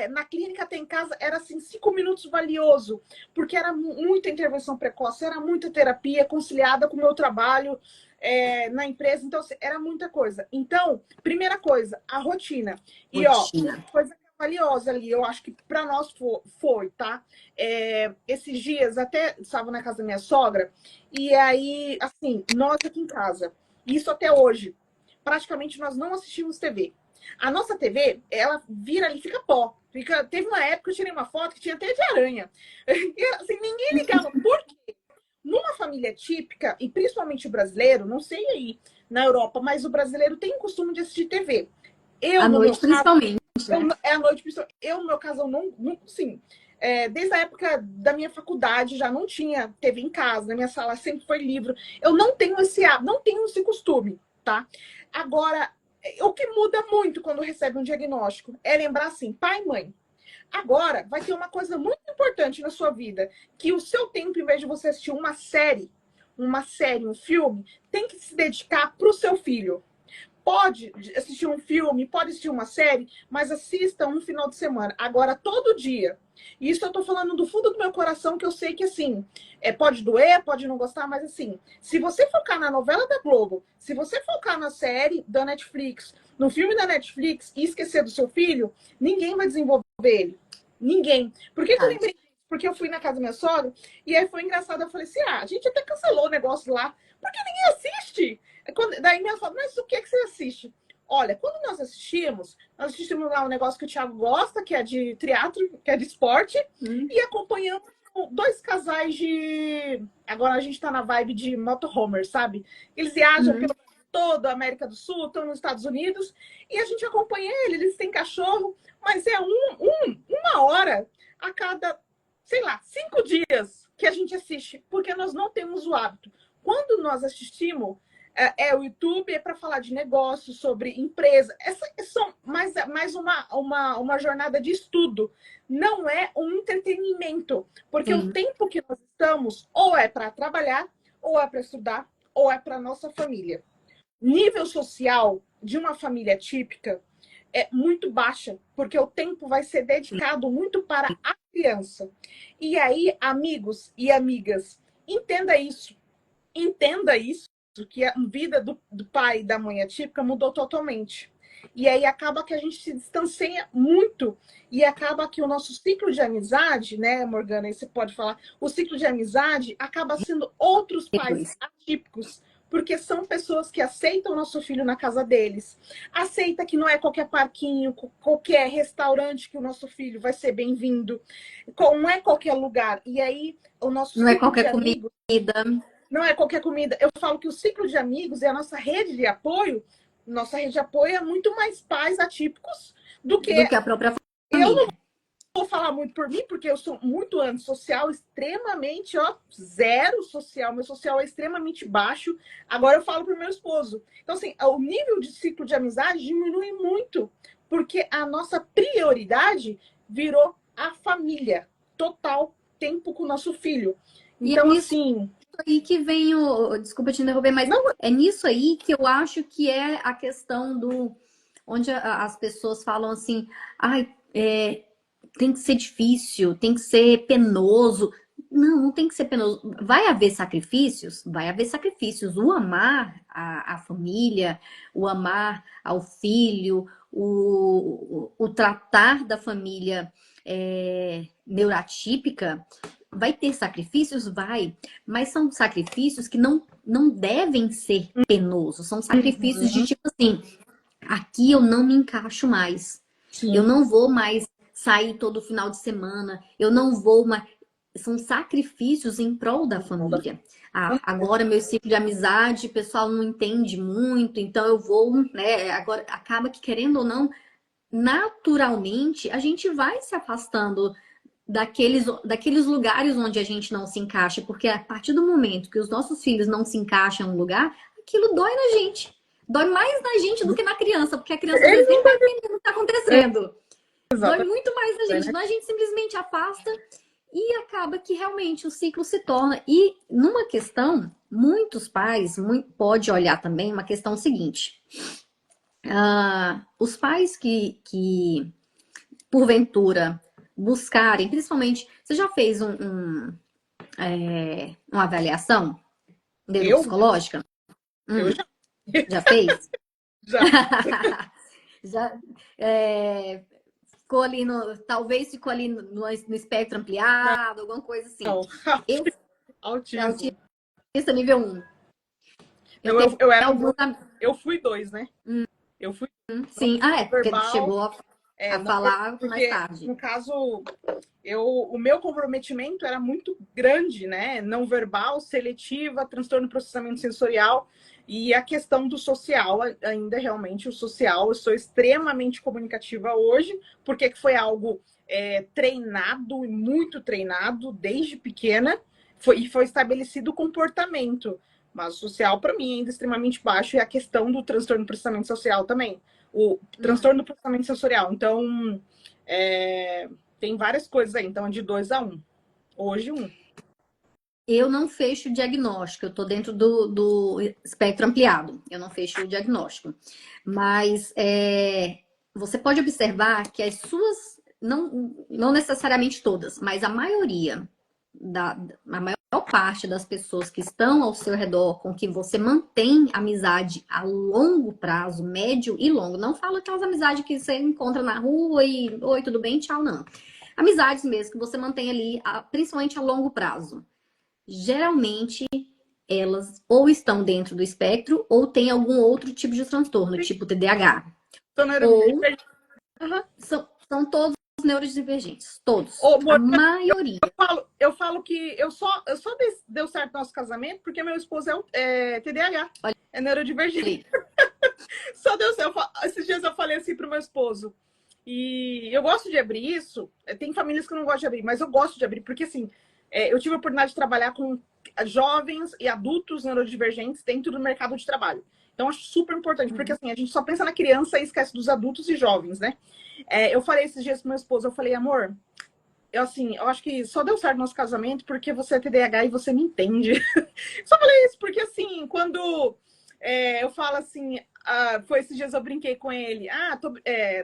na clínica tem casa, era assim, 5 minutos valioso, porque era muita intervenção precoce, era muita terapia conciliada com o meu trabalho na empresa, então, assim, era muita coisa. Então, primeira coisa, a rotina. E, ó, coisa que a valiosa ali. Eu acho que para nós foi, tá? Esses dias até estava na casa da minha sogra, e aí, assim, nós aqui em casa, isso até hoje, praticamente nós não assistimos TV. A nossa TV, ela vira ali, fica pó. Teve uma época que eu tirei uma foto que tinha até de aranha. E, assim, ninguém ligava. Por quê? Numa família típica, e principalmente o brasileiro, não sei aí na Europa, mas o brasileiro tem o costume de assistir TV. À No meu noite, caso, principalmente, né? é a noite, no meu caso, eu não sim. Desde a época da minha faculdade, já não tinha TV em casa, na minha sala sempre foi livro. Eu não tenho esse hábito, não tenho esse costume, tá? Agora, o que muda muito quando recebe um diagnóstico é lembrar assim, pai e mãe. Agora, vai ter uma coisa muito importante na sua vida, que o seu tempo, em vez de você assistir uma série, um filme, tem que se dedicar para o seu filho. Pode assistir um filme, pode assistir uma série, mas assista um final de semana. Agora, todo dia. Isso eu tô falando do fundo do meu coração, que eu sei que, assim, pode doer, pode não gostar, mas, assim, se você focar na novela da Globo, se você focar na série da Netflix, no filme da Netflix e esquecer do seu filho, ninguém vai desenvolver ele. Ninguém. Por que eu lembrei? Porque eu fui na casa da minha sogra e aí foi engraçado. Eu falei assim, a gente até cancelou o negócio lá, porque ninguém assiste. Daí minha sogra, mas o que você assiste? Olha, quando nós assistimos lá um negócio que o Thiago gosta, que é de teatro, que é de esporte, e acompanhamos dois casais de... Agora a gente tá na vibe de motorhomer, sabe? Eles viajam pelo toda a América do Sul, estão nos Estados Unidos, e a gente acompanha eles têm cachorro, mas é uma hora a cada, sei lá, 5 dias que a gente assiste, porque nós não temos o hábito. Quando nós assistimos, o YouTube é para falar de negócios, sobre empresa. Essa são mais uma jornada de estudo. Não é um entretenimento. Porque o tempo que nós estamos, ou é para trabalhar, ou é para estudar, ou é para nossa família. Nível social de uma família típica é muito baixa, porque o tempo vai ser dedicado muito para a criança. E aí, amigos e amigas, entenda isso. Entenda isso, que a vida do pai e da mãe atípica mudou totalmente. E aí acaba que a gente se distancia muito e acaba que o nosso ciclo de amizade, né, Morgana, aí você pode falar, o ciclo de amizade acaba sendo outros pais atípicos, porque são pessoas que aceitam o nosso filho na casa deles. Aceita que não é qualquer parquinho, qualquer restaurante que o nosso filho vai ser bem-vindo. Não é qualquer lugar. E aí o nosso não é ciclo qualquer de amigos, comida. não é qualquer comida. Eu falo que o ciclo de amigos é a nossa rede de apoio. Nossa rede de apoio é muito mais pais atípicos do que a própria eu. família. Não vou falar muito por mim, porque eu sou muito antissocial, extremamente, zero social. Meu social é extremamente baixo. Agora eu falo pro meu esposo. Então, assim, o nível de ciclo de amizade diminui muito, porque a nossa prioridade virou a família. Total tempo com o nosso filho. Então, assim... aí que vem o... Desculpa te interromper, mas não... é nisso aí que eu acho que é a questão do... Onde as pessoas falam assim, ai, tem que ser difícil, tem que ser penoso. Não tem que ser penoso. Vai haver sacrifícios? Vai haver sacrifícios. O amar a família, o amar ao filho, o tratar da família neuroatípica, vai ter sacrifícios? Vai. Mas são sacrifícios que não devem ser penosos. São sacrifícios de tipo assim, aqui eu não me encaixo mais. Sim. Eu não vou mais sair todo final de semana. Eu não vou mais... São sacrifícios em prol da família. Agora meu ciclo de amizade, o pessoal não entende muito, então eu vou, né? Agora acaba que, querendo ou não, naturalmente a gente vai se afastando daqueles lugares onde a gente não se encaixa, porque a partir do momento que os nossos filhos não se encaixam em um lugar, aquilo dói na gente. Dói mais na gente do que na criança, porque a criança às vezes nem vai entender o que está acontecendo. Dói muito mais na gente. Então a gente simplesmente afasta e acaba que realmente o ciclo se torna. E numa questão, muitos pais pode olhar também uma questão seguinte. Os pais que porventura buscarem, principalmente, você já fez uma avaliação neuropsicológica? Eu já. Já fez? Já. Já, ficou ali talvez ficou ali no espectro ampliado, alguma coisa assim. Não, Eu, autismo. autista nível 1. Eu Não, tenho eu era alguns... eu fui 2, né? Eu fui Sim, porque tu verbal, chegou a não, falar mais porque tarde. no caso o meu comprometimento era muito grande, né? Não verbal, seletiva, transtorno de processamento sensorial e a questão do social, ainda realmente o social. Eu sou extremamente comunicativa hoje, porque foi algo treinado, muito treinado desde pequena, e foi estabelecido o comportamento. Mas o social, para mim, ainda é extremamente baixo, e a questão do transtorno de processamento social também. O transtorno do processamento sensorial. Então, tem várias coisas aí. Então, é de 2 a 1. Hoje, 1. Eu não fecho o diagnóstico, eu estou dentro do espectro ampliado, eu não fecho o diagnóstico. Mas você pode observar que as suas, não necessariamente todas, mas a maioria, a maior parte das pessoas que estão ao seu redor, com que você mantém amizade a longo prazo, médio e longo, não falo aquelas amizades que você encontra na rua e oi, tudo bem, tchau, não. Amizades mesmo que você mantém ali, principalmente a longo prazo. Geralmente, elas ou estão dentro do espectro ou têm algum outro tipo de transtorno, tipo TDAH. Ou são todos neurodivergentes. Todos. A maioria. Eu falo que eu só deu certo nosso casamento porque meu esposo é TDAH. Olha, é neurodivergente. Só deu certo. Esses dias eu falei assim pro meu esposo. E eu gosto de abrir isso. Tem famílias que não gostam de abrir, mas eu gosto de abrir, porque assim, eu tive a oportunidade de trabalhar com jovens e adultos neurodivergentes dentro do mercado de trabalho. Então, acho super importante, porque assim, a gente só pensa na criança e esquece dos adultos e jovens, né? Eu falei esses dias pro meu esposo, eu falei, amor, eu acho que só deu certo nosso casamento porque você é TDAH e você me entende. Só falei isso porque, assim, quando eu falo assim, foi esses dias eu brinquei com ele,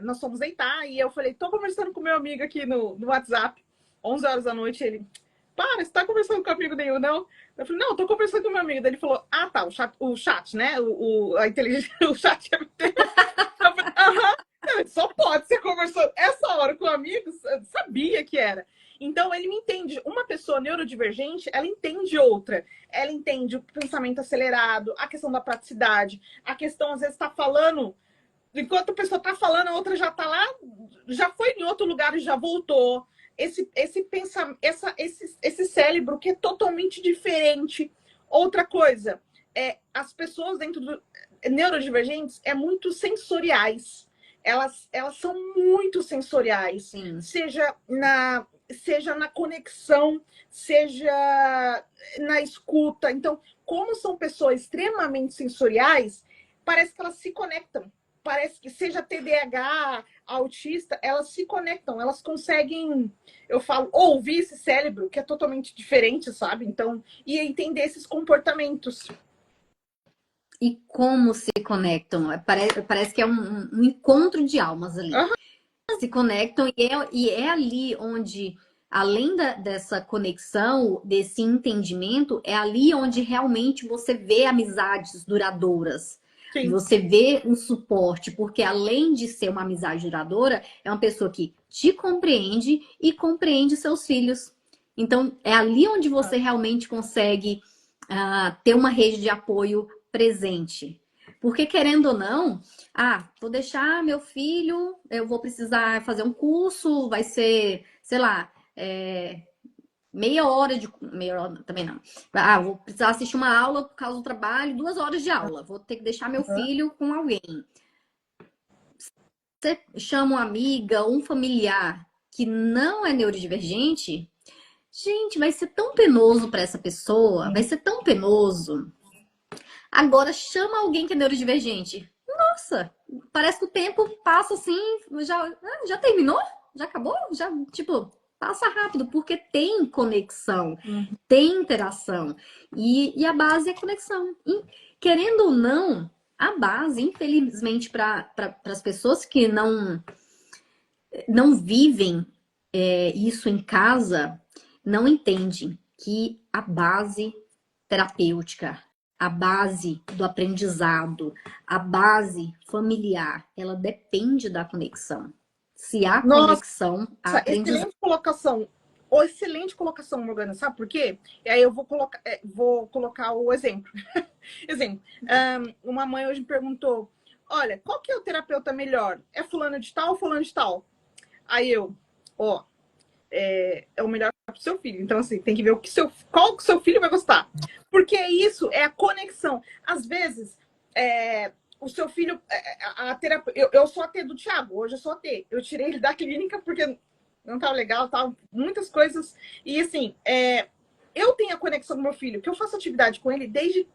nós fomos deitar, e eu falei, tô conversando com meu amigo aqui no WhatsApp, 11 horas da noite, ele, para, você tá conversando com amigo nenhum, não? Eu falei, não, tô conversando com meu amigo. Daí ele falou, tá, o chat, né? A inteligência, o chat. Eu falei, aham. Só pode ser conversando essa hora com amigos, sabia que era. Então, ele me entende. Uma pessoa neurodivergente, ela entende outra. Ela entende o pensamento acelerado, a questão da praticidade, a questão, às vezes, está falando. Enquanto a pessoa está falando, a outra já está lá, já foi em outro lugar e já voltou. Esse pensamento, esse cérebro que é totalmente diferente. Outra coisa, as pessoas dentro do neurodivergentes muito sensoriais. Elas são muito sensoriais. Sim. Seja na conexão, seja na escuta. Então, como são pessoas extremamente sensoriais, parece que elas se conectam. Parece que seja TDAH, autista, elas se conectam, elas conseguem, eu falo, ouvir esse cérebro que é totalmente diferente, sabe? Então, e entender esses comportamentos. E como se conectam? Parece que é um encontro de almas ali. Se conectam e é ali onde, além dessa conexão, desse entendimento, é ali onde realmente você vê amizades duradouras. Sim. Você vê um suporte, porque além de ser uma amizade duradoura, é uma pessoa que te compreende e compreende seus filhos. Então, é ali onde você realmente consegue ter uma rede de apoio presente. Porque, querendo ou não, vou deixar meu filho, eu vou precisar fazer um curso, vai ser, sei lá, meia hora também não. Vou precisar assistir uma aula por causa do trabalho, 2 horas de aula. Vou ter que deixar meu filho com alguém. Você chama uma amiga, um familiar que não é neurodivergente, gente, vai ser tão penoso para essa pessoa, vai ser tão penoso. Agora chama alguém que é neurodivergente. Nossa, parece que o tempo passa assim, já terminou? Já acabou? Já, tipo, passa rápido, porque tem conexão, tem interação. E a base é conexão. E, querendo ou não, a base, infelizmente, para as pessoas que não vivem isso em casa, não entendem que a base terapêutica, a base do aprendizado, a base familiar, ela depende da conexão. Se há Nossa, conexão, há aprendizado. excelente colocação. Excelente colocação, Morgana. Sabe por quê? E aí eu vou colocar o exemplo. Exemplo. Uma mãe hoje me perguntou: olha, qual que é o terapeuta melhor? É fulano de tal ou fulano de tal? Aí eu, ó, é o melhor para o seu filho. Então, assim, tem que ver qual que o seu filho vai gostar. Porque isso é a conexão. Às vezes, o seu filho, a terapia. Eu sou AT do Thiago, hoje eu sou AT. Eu tirei ele da clínica porque não estava legal, tal, muitas coisas. E assim, eu tenho a conexão com meu filho, que eu faço atividade com ele desde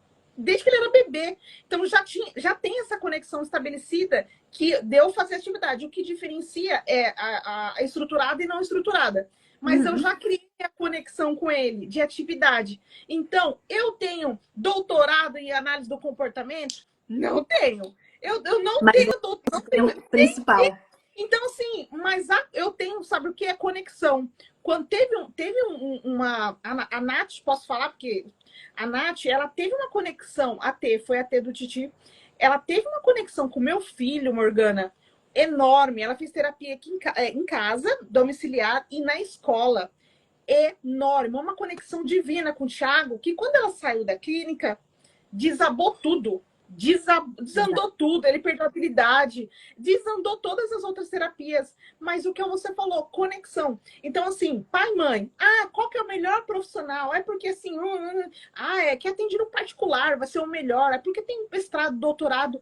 que ele era bebê. Então já tem essa conexão estabelecida que deu fazer atividade. O que diferencia é a estruturada e não estruturada. Mas eu já criei a conexão com ele de atividade. Então, eu tenho doutorado em análise do comportamento? Não tenho. Eu não Mas tenho doutorado. é o principal. Então, assim, mas eu tenho, sabe o que é conexão? Quando teve uma. A Nath, posso falar, porque a Nath, ela teve uma conexão, foi a T do Titi. Ela teve uma conexão com meu filho, Morgana, enorme. Ela fez terapia aqui em casa, domiciliar, e na escola. Enorme. Uma conexão divina com o Thiago, que quando ela saiu da clínica, desabou tudo. Desandou tudo, ele perdeu a habilidade, desandou todas as outras terapias. Mas o que você falou, conexão. Então, assim, pai e mãe, qual que é o melhor profissional? É porque assim, é que atende no particular, vai ser o melhor, é porque tem mestrado, doutorado.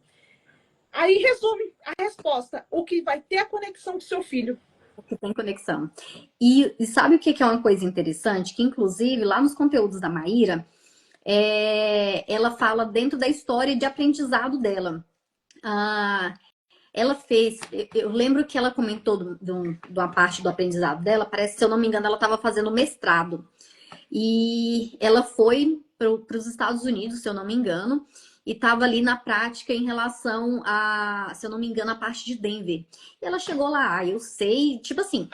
Aí resume a resposta: o que vai ter a conexão com seu filho. Que tem conexão. E sabe o que é uma coisa interessante? Que, inclusive, lá nos conteúdos da Maíra, ela fala dentro da história de aprendizado dela. Ela fez, eu lembro que ela comentou de uma parte do aprendizado dela, parece, se eu não me engano, ela estava fazendo mestrado. E ela foi para os Estados Unidos, se eu não me engano, e estava ali na prática em relação a, se eu não me engano, a parte de Denver. E ela chegou lá, eu sei, tipo assim,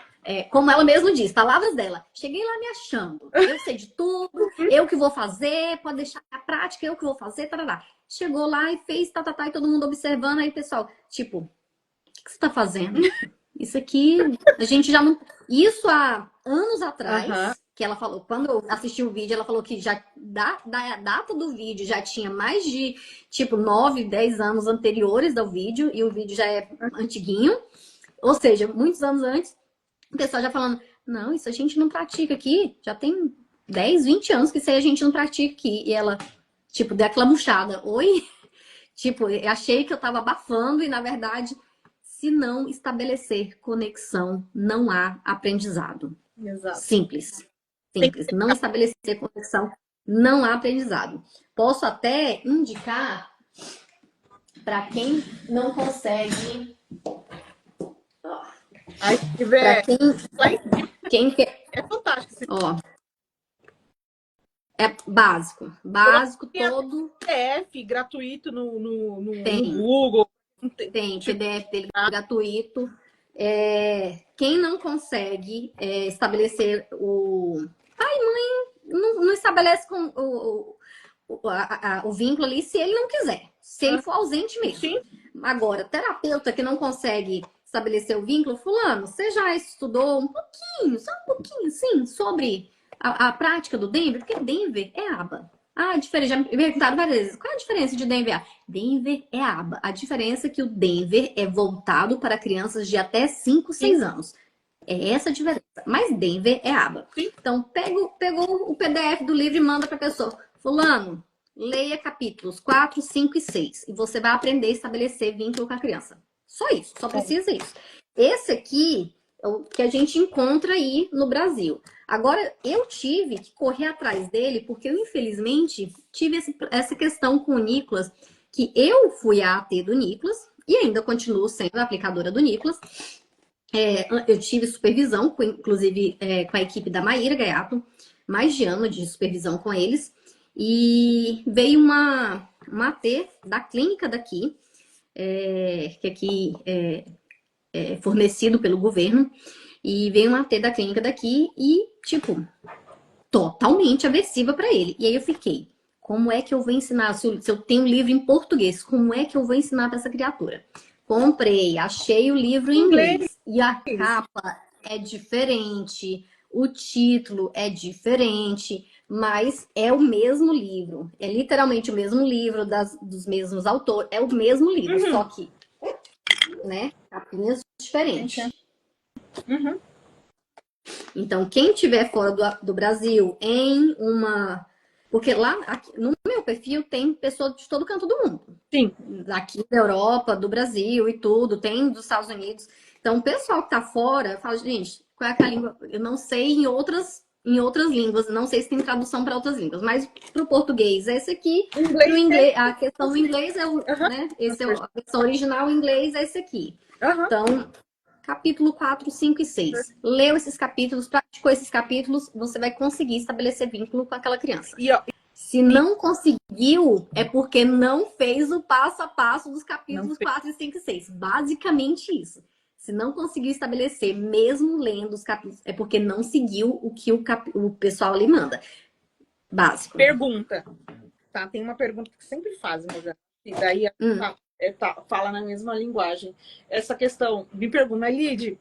como ela mesma diz, palavras dela, cheguei lá me achando, eu sei de tudo, eu que vou fazer, pode deixar a prática, eu que vou fazer, tarará. Chegou lá e fez, e todo mundo observando, aí o pessoal, tipo, o que você tá fazendo? Isso aqui, a gente já não... Isso há anos atrás, que ela falou, quando eu assisti o vídeo, ela falou que já da data do vídeo já tinha mais de, tipo, 9, 10 anos anteriores ao vídeo, e o vídeo já é antiguinho, ou seja, muitos anos antes, o pessoal já falando, não, isso a gente não pratica aqui, já tem 10, 20 anos que isso aí a gente não pratica aqui. E ela, tipo, deu aquela murchada, oi? Tipo, eu achei que eu tava abafando e, na verdade, se não estabelecer conexão, não há aprendizado. Exato. Simples. Simples. Não estabelecer conexão, não há aprendizado. Posso até indicar para quem não consegue... Aí, se tiver... Quem quer... É fantástico. Ó, é básico. Básico todo. PDF gratuito no Tem. Google. Tem PDF dele gratuito. Quem não consegue estabelecer o... Pai e mãe não estabelece com o vínculo ali se ele não quiser. Se ele for ausente mesmo. Sim. Agora, terapeuta que não consegue estabelecer o vínculo, fulano, você já estudou um pouquinho, só um pouquinho, sim, sobre a prática do Denver? Porque Denver é aba. Já me perguntaram várias vezes, qual é a diferença de Denver e aba? Denver é aba. A diferença é que o Denver é voltado para crianças de até 5, 6 anos. É essa a diferença. Mas Denver é aba. Sim. Então, pegou o PDF do livro e manda para a pessoa. Fulano, leia capítulos 4, 5 e 6. E você vai aprender a estabelecer vínculo com a criança. Só isso, só precisa isso. Esse aqui é o que a gente encontra aí no Brasil. Agora, eu tive que correr atrás dele, porque eu, infelizmente, tive essa questão com o Nicolas, que eu fui a AT do Nicolas, e ainda continuo sendo a aplicadora do Nicolas. Eu tive supervisão, inclusive com a equipe da Maíra Gaiato, mais de ano de supervisão com eles, e veio uma AT da clínica daqui, que aqui é fornecido pelo governo, e veio uma AT da clínica daqui e, tipo, totalmente aversiva para ele. E aí eu fiquei, como é que eu vou ensinar? Se eu tenho um livro em português, como é que eu vou ensinar para essa criatura? Comprei, achei o livro em Inglês. inglês. E a capa é diferente, o título é diferente, mas é o mesmo livro. É literalmente o mesmo livro, dos mesmos autores. É o mesmo livro, só que, né, capinhas diferentes. Uhum. Então, quem estiver fora do Brasil em uma... Porque lá, aqui, no meu perfil, tem pessoas de todo canto do mundo. Sim. Daqui da Europa, do Brasil e tudo, tem dos Estados Unidos. Então, o pessoal que tá fora, fala, gente, qual é a língua? Eu não sei em outras línguas, não sei se tem tradução para outras línguas, mas para o português é esse aqui, para o inglês, a questão do inglês é o, né? Esse é a versão original em inglês é esse aqui. Então, capítulo 4, 5 e 6. Leu esses capítulos, praticou esses capítulos, você vai conseguir estabelecer vínculo com aquela criança. Se não conseguiu, é porque não fez o passo a passo dos capítulos 4, 5 e 6. Basicamente isso. Se não conseguiu estabelecer, mesmo lendo os capítulos, é porque não seguiu o que o pessoal ali manda. Básico. Pergunta. Tá, tem uma pergunta que sempre fazem, mas e daí fala na mesma linguagem. Essa questão, me pergunta, mas Lid,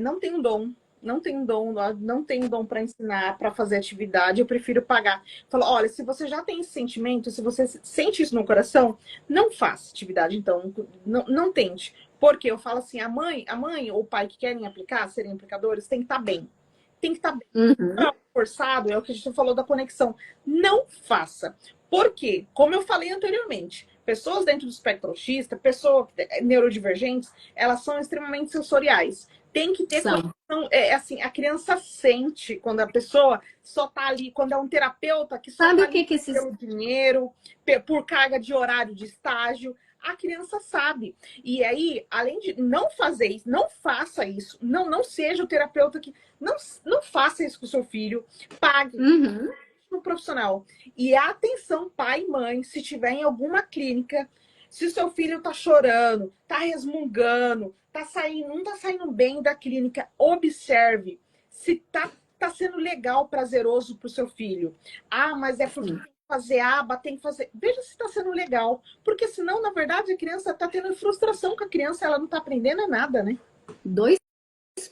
não tenho dom, não tenho dom para ensinar, para fazer atividade, eu prefiro pagar. Fala, olha, se você já tem esse sentimento, se você sente isso no coração, não faça atividade, então, não tente. Porque eu falo assim, a mãe ou o pai que querem aplicar, serem aplicadores, tem que estar bem. Tem que estar bem. Forçado, é o que a gente falou da conexão. Não faça. Por quê? Como eu falei anteriormente, pessoas dentro do espectro autista, pessoas neurodivergentes, elas são extremamente sensoriais. Tem que ter conexão. Assim, a criança sente quando a pessoa só tá ali, quando é um terapeuta que só sabe tá o que ali que pelo dinheiro, por carga de horário de estágio. A criança sabe. E aí, além de não fazer isso, não faça isso. Não seja o terapeuta que... Não faça isso com o seu filho. Pague no profissional. E atenção, pai e mãe, se tiver em alguma clínica, se o seu filho tá chorando, tá resmungando, não tá saindo bem da clínica, observe se tá sendo legal, prazeroso pro seu filho. Ah, mas é porque tem que fazer aba, tem que fazer... Veja se tá sendo legal. Porque senão, na verdade, a criança tá tendo frustração com a criança, ela não tá aprendendo nada, né? 2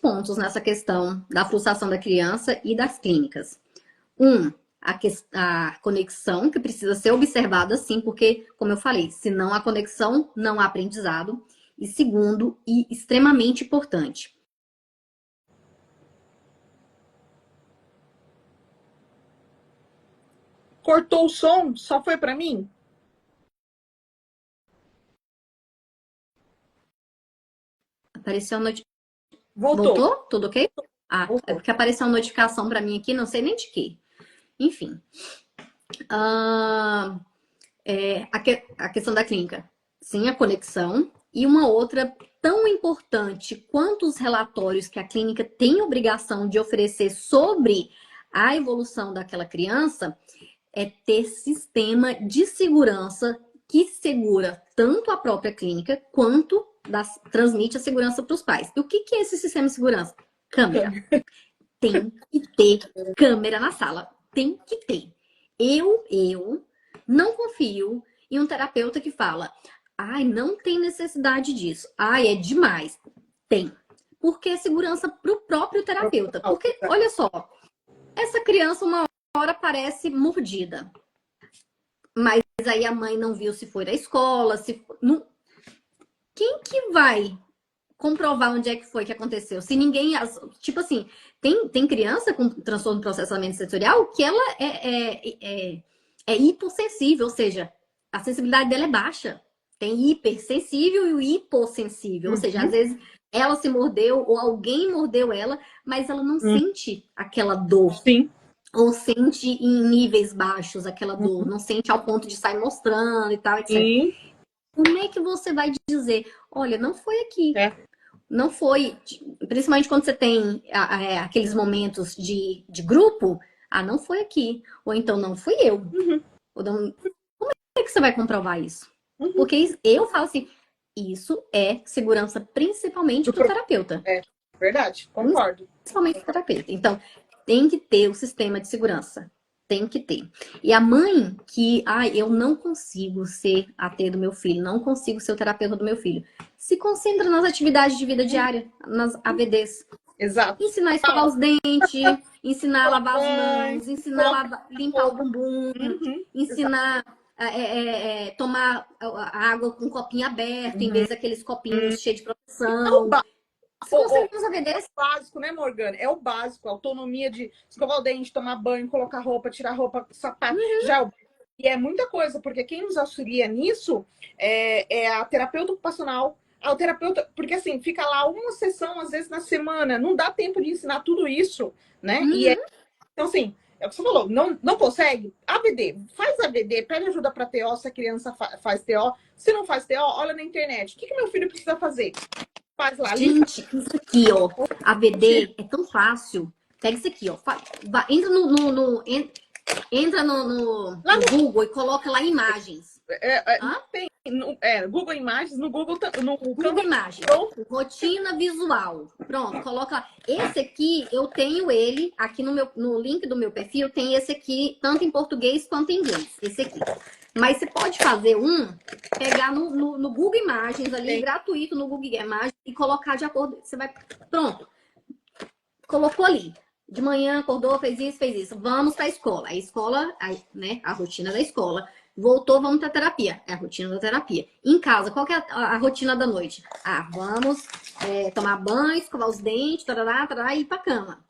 pontos nessa questão da frustração da criança e das clínicas. A conexão, que precisa ser observada sim, porque, como eu falei, se não há conexão, não há aprendizado. E segundo, e extremamente importante, cortou o som, só foi para mim? Apareceu a notificação. Voltou. Tudo ok? Voltou. É porque apareceu uma notificação para mim aqui, não sei nem de quê. Enfim. A questão da clínica. Sim, a conexão. E uma outra tão importante quanto os relatórios que a clínica tem obrigação de oferecer sobre a evolução daquela criança é ter sistema de segurança que segura tanto a própria clínica quanto transmite a segurança para os pais. E o que é esse sistema de segurança? Câmera. Tem que ter câmera na sala. Tem que ter. Eu não confio em um terapeuta que fala, ai, não tem necessidade disso. Ai, é demais. Tem. Porque é segurança para o próprio terapeuta. Porque, olha só, essa criança uma hora parece mordida. Mas aí a mãe não viu se foi da escola, se não... Quem que vai comprovar onde é que foi que aconteceu? Se ninguém... Tipo assim, tem criança com transtorno de processamento sensorial que ela é hipossensível, ou seja, a sensibilidade dela é baixa. Tem hipersensível e o hipossensível. Ou seja, às vezes ela se mordeu ou alguém mordeu ela, mas ela não sente aquela dor. Sim. Ou sente em níveis baixos aquela dor, não sente ao ponto de sair mostrando e tal, etc. Sim. Como é que você vai dizer, olha, não foi aqui. Não foi, principalmente quando você tem aqueles momentos de grupo, não foi aqui. Ou então, não fui eu. Ou não... Como é que você vai comprovar isso? Porque eu falo assim, isso é segurança principalmente para o terapeuta. É verdade, concordo. Principalmente para o terapeuta. Então, tem que ter o sistema de segurança. Tem que ter. E a mãe que, eu não consigo ser a AT do meu filho, não consigo ser o terapeuta do meu filho, se concentra nas atividades de vida diária, nas AVDs. Exato. Ensinar a escovar os dentes, ensinar a lavar as Mãe, mãos, ensinar a limpar o bumbum, Uhum. ensinar a tomar a água com um copinho aberto, em Uhum. vez daqueles copinhos cheios de É o proteção. Se o concentra nas AVDs. básico, né, Morgana? É o básico, a autonomia de escovar o dente, tomar banho, colocar roupa, tirar roupa, sapato. Já é o... E é muita coisa, porque quem nos auxilia nisso é a terapeuta ocupacional. A terapeuta, porque assim, fica lá uma sessão, às vezes, na semana, não dá tempo de ensinar tudo isso, né? Então, assim, é o que você falou, não consegue? AVD, faz AVD, pede ajuda para TO, se a criança faz TO. Se não faz TO, olha na internet. O que meu filho precisa fazer? Faz lá, lista. Gente, isso aqui, ó. AVD é tão fácil. Pega isso aqui, ó. Entra entra no Google e coloca lá imagens. Tem Google Imagens, no Google Google Imagens. Rotina visual. Pronto, coloca lá. Esse aqui, eu tenho ele aqui no link do meu perfil, tem esse aqui, tanto em português quanto em inglês. Esse aqui. Mas você pode fazer pegar no Google Imagens ali, Sim. gratuito no Google Imagens, e colocar de acordo. Você vai. Pronto. Colocou ali. De manhã, acordou, fez isso. Vamos para a escola. A escola, né? A rotina da escola. Voltou, vamos para terapia. É a rotina da terapia. Em casa, qual que é a rotina da noite? Vamos tomar banho, escovar os dentes, tarará, e ir para cama.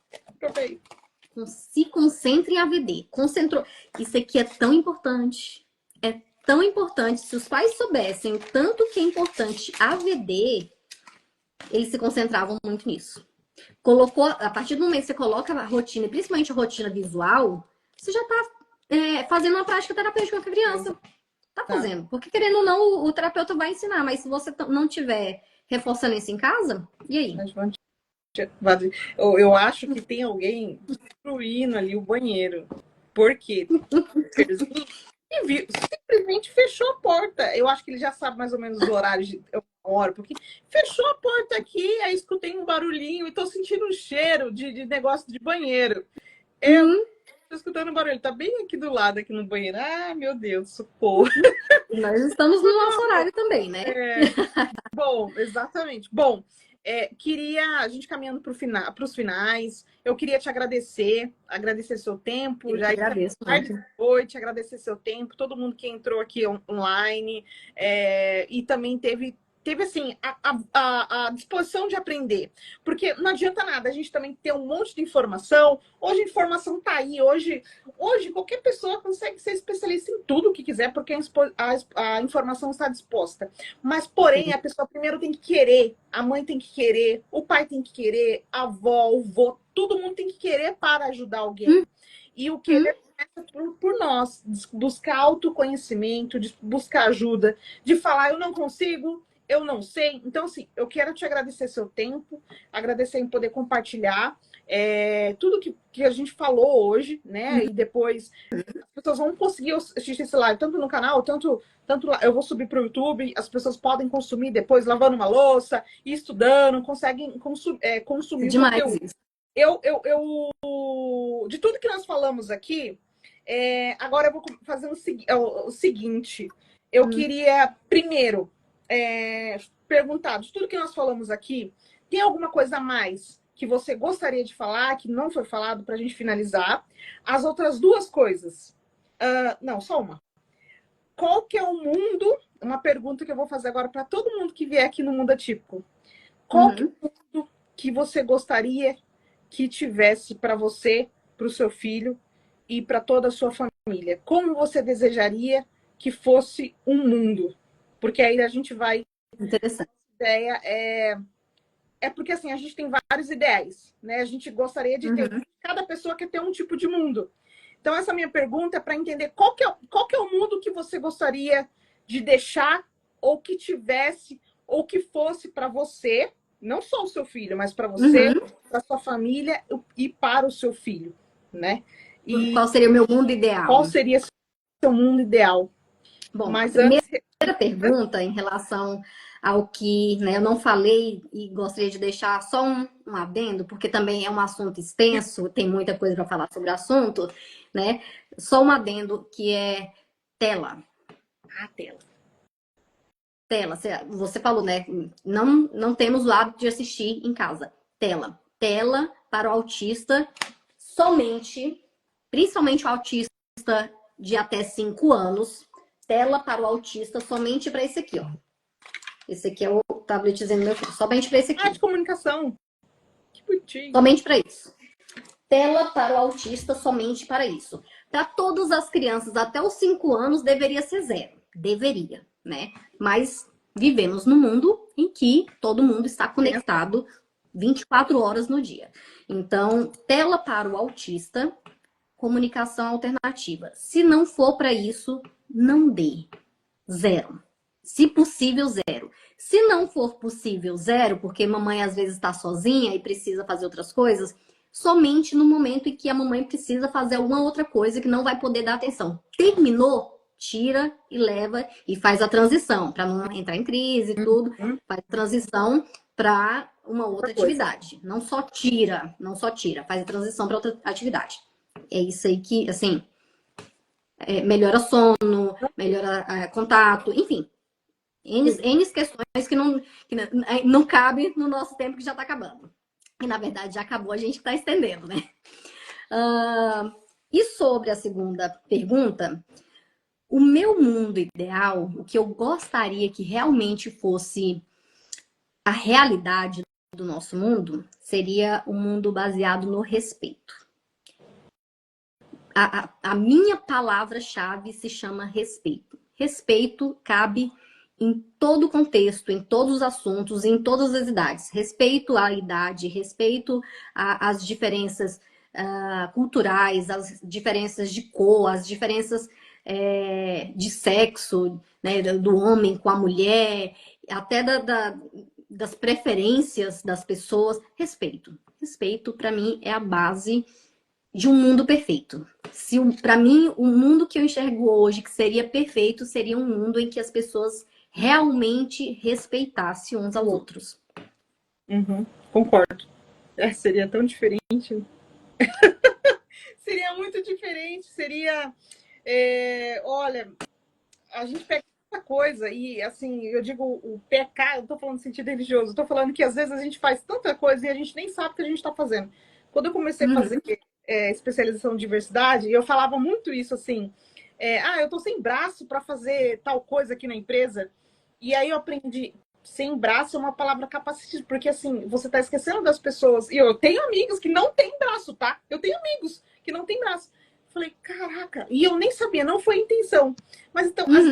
Se concentre em AVD. Concentrou. Isso aqui é tão importante. É tão importante. Se os pais soubessem o tanto que é importante AVD, eles se concentravam muito nisso. Colocou, a partir do momento que você coloca a rotina, principalmente a rotina visual, você já está fazendo uma prática terapêutica com a criança. Tá fazendo. Porque, querendo ou não, o terapeuta vai ensinar. Mas se você não tiver reforçando isso em casa, e aí? Eu acho que tem alguém destruindo ali o banheiro. Por quê? E simplesmente fechou a porta. Eu acho que ele já sabe mais ou menos os horários de uma hora, porque fechou a porta aqui, aí escutei um barulhinho e tô sentindo um cheiro de negócio de banheiro. Eu tô escutando um barulho, tá bem aqui do lado, aqui no banheiro. Ah, meu Deus, socorro. Nós estamos no nosso horário também, né? Bom, exatamente. Bom, queria, a gente caminhando para os finais, eu queria te agradecer seu tempo, Eu já te agradeço tarde muito. de noite, agradecer seu tempo, todo mundo que entrou aqui online, e também teve assim, a disposição de aprender. Porque não adianta nada a gente também ter um monte de informação. Hoje a informação está aí. Hoje qualquer pessoa consegue ser especialista em tudo o que quiser, porque a informação está disposta. Mas, porém, a pessoa primeiro tem que querer. A mãe tem que querer, o pai tem que querer, a avó, o vô, todo mundo tem que querer para ajudar alguém. E o querer começa por nós, buscar autoconhecimento, de buscar ajuda, de falar, eu não consigo, eu não sei. Então, assim, eu quero te agradecer seu tempo, agradecer em poder compartilhar tudo que a gente falou hoje, né? E depois as pessoas vão conseguir assistir esse live, tanto no canal, tanto lá. Eu vou subir para o YouTube, as pessoas podem consumir depois, lavando uma louça, estudando, conseguem consumir o Demais conteúdo. isso. De tudo que nós falamos aqui, agora eu vou fazer o seguinte. Eu queria, primeiro, perguntar, de tudo que nós falamos aqui, tem alguma coisa a mais que você gostaria de falar, que não foi falado, para a gente finalizar? As outras duas coisas. Não, só uma. Qual que é o mundo? Uma pergunta que eu vou fazer agora para todo mundo que vier aqui no Mundo Atípico. Qual que é o mundo que você gostaria que tivesse para você, para o seu filho e para toda a sua família? Como você desejaria que fosse um mundo? Porque aí a gente vai... Interessante. A ideia porque assim, a gente tem vários ideais, né? A gente gostaria de ter... Cada pessoa quer ter um tipo de mundo. Então, essa minha pergunta é para entender qual que é o mundo que você gostaria de deixar, ou que tivesse, ou que fosse para você, não só o seu filho, mas para você, para sua família e para o seu filho, né? E qual seria o meu mundo ideal? Qual seria seu mundo ideal? Bom, Mas a primeira pergunta em relação ao que, né, eu não falei e gostaria de deixar só um adendo, porque também é um assunto extenso, tem muita coisa para falar sobre o assunto, né? Só um adendo que é tela. A tela. Tela, você falou, né? Não temos o hábito de assistir em casa. Tela. Tela para o autista somente, principalmente o autista de até 5 anos. Tela para o autista somente para esse aqui, ó. Esse aqui é o tabletzinho do meu filho. Somente para esse aqui. De comunicação. Que bonitinho. Somente para isso. Tela para o autista somente para isso. Para todas as crianças até os 5 anos deveria ser 0. Deveria, né? Mas vivemos num mundo em que todo mundo está conectado 24 horas no dia. Então, tela para o autista, comunicação alternativa. Se não for para isso, não dê. 0. Se possível, 0. Se não for possível, 0, porque mamãe às vezes está sozinha e precisa fazer outras coisas, somente no momento em que a mamãe precisa fazer alguma outra coisa que não vai poder dar atenção. Terminou, tira e leva e faz a transição, para não entrar em crise e tudo. Faz a transição para uma outra atividade. Não só tira, faz a transição para outra atividade. É isso aí que, assim, melhora sono, melhora contato, enfim. N questões que não cabe no nosso tempo que já está acabando. E, na verdade, já acabou, a gente está estendendo, né? E sobre a segunda pergunta, o meu mundo ideal, o que eu gostaria que realmente fosse a realidade do nosso mundo, seria um mundo baseado no respeito. A minha palavra-chave se chama respeito. Respeito cabe em todo contexto, em todos os assuntos, em todas as idades. Respeito à idade, respeito às diferenças culturais, às diferenças de cor, às diferenças de sexo, né, do homem com a mulher, até das preferências das pessoas. Respeito. Respeito, para mim, é a base de um mundo perfeito. Para mim, o mundo que eu enxergo hoje, que seria perfeito, seria um mundo em que as pessoas realmente respeitassem uns aos outros. Concordo. Seria tão diferente. Seria muito diferente. Seria... olha, a gente pega muita coisa e, assim, eu digo o pecado, eu tô falando no sentido religioso, eu tô falando que às vezes a gente faz tanta coisa e a gente nem sabe o que a gente tá fazendo. Quando eu comecei a fazer especialização em diversidade, eu falava muito isso, assim, eu tô sem braço para fazer tal coisa aqui na empresa. E aí eu aprendi, sem braço é uma palavra capacitiva, porque assim, você tá esquecendo das pessoas. E eu tenho amigos que não têm braço, tá? Eu tenho amigos que não têm braço. Falei, caraca, e eu nem sabia, não foi intenção. Mas então, às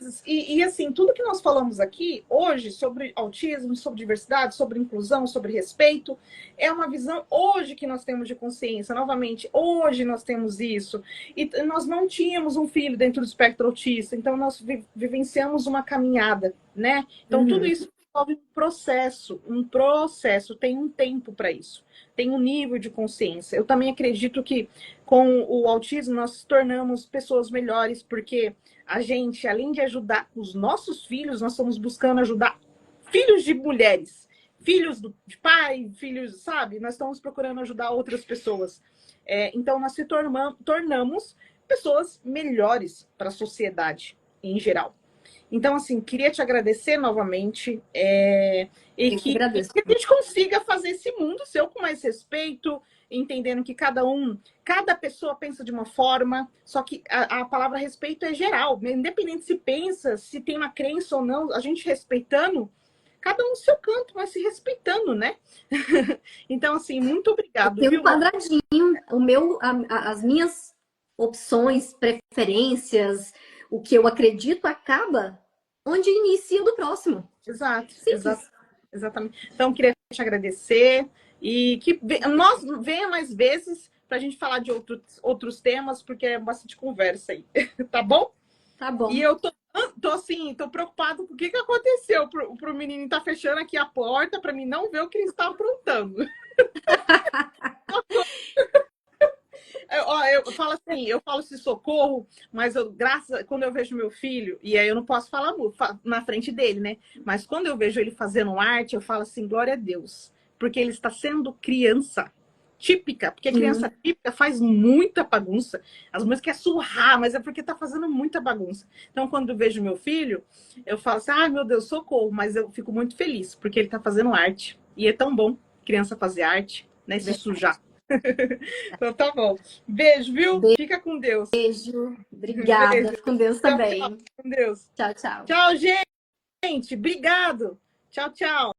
vezes, assim, tudo que nós falamos aqui hoje sobre autismo, sobre diversidade, sobre inclusão, sobre respeito, é uma visão hoje que nós temos de consciência. Novamente, hoje nós temos isso. E nós não tínhamos um filho dentro do espectro autista, então nós vivenciamos uma caminhada, né? Então, tudo isso envolve um processo, tem um tempo para isso, tem um nível de consciência. Eu também acredito que com o autismo nós nos tornamos pessoas melhores, porque a gente, além de ajudar os nossos filhos, nós estamos buscando ajudar filhos de mulheres, filhos de pai, filhos, sabe? Nós estamos procurando ajudar outras pessoas. Então, nós se tornamos pessoas melhores para a sociedade em geral. Então, assim, queria te agradecer novamente e que a gente consiga fazer esse mundo seu com mais respeito, entendendo que cada pessoa pensa de uma forma, só que a palavra respeito é geral, independente se pensa, se tem uma crença ou não, a gente respeitando, cada um no seu canto, mas se respeitando, né? Então, assim, muito obrigado. Tem um quadradinho, as minhas opções, preferências, o que eu acredito acaba onde inicia do próximo. Exato, exatamente. Então, queria te agradecer e que nós venha mais vezes para a gente falar de outros temas, porque é bastante conversa aí, tá bom? Tá bom. E eu tô preocupado com o que aconteceu pro menino tá fechando aqui a porta para mim não ver o que ele está aprontando. eu falo assim, eu falo se socorro, mas quando eu vejo meu filho, e aí eu não posso falar na frente dele, né? Mas quando eu vejo ele fazendo arte, eu falo assim, glória a Deus, porque ele está sendo criança típica, porque criança típica faz muita bagunça. As mães querem surrar, mas é porque tá fazendo muita bagunça. Então, quando eu vejo meu filho, eu falo assim, ai meu Deus, socorro, mas eu fico muito feliz, porque ele tá fazendo arte. E é tão bom criança fazer arte, né? Se sujar. Então tá bom. Beijo, viu? Fica com Deus. Beijo. Obrigada. Beijo. Com Deus Tchau, tchau. também. Com Deus. Tchau, tchau. Tchau, gente. Obrigado. Tchau, tchau.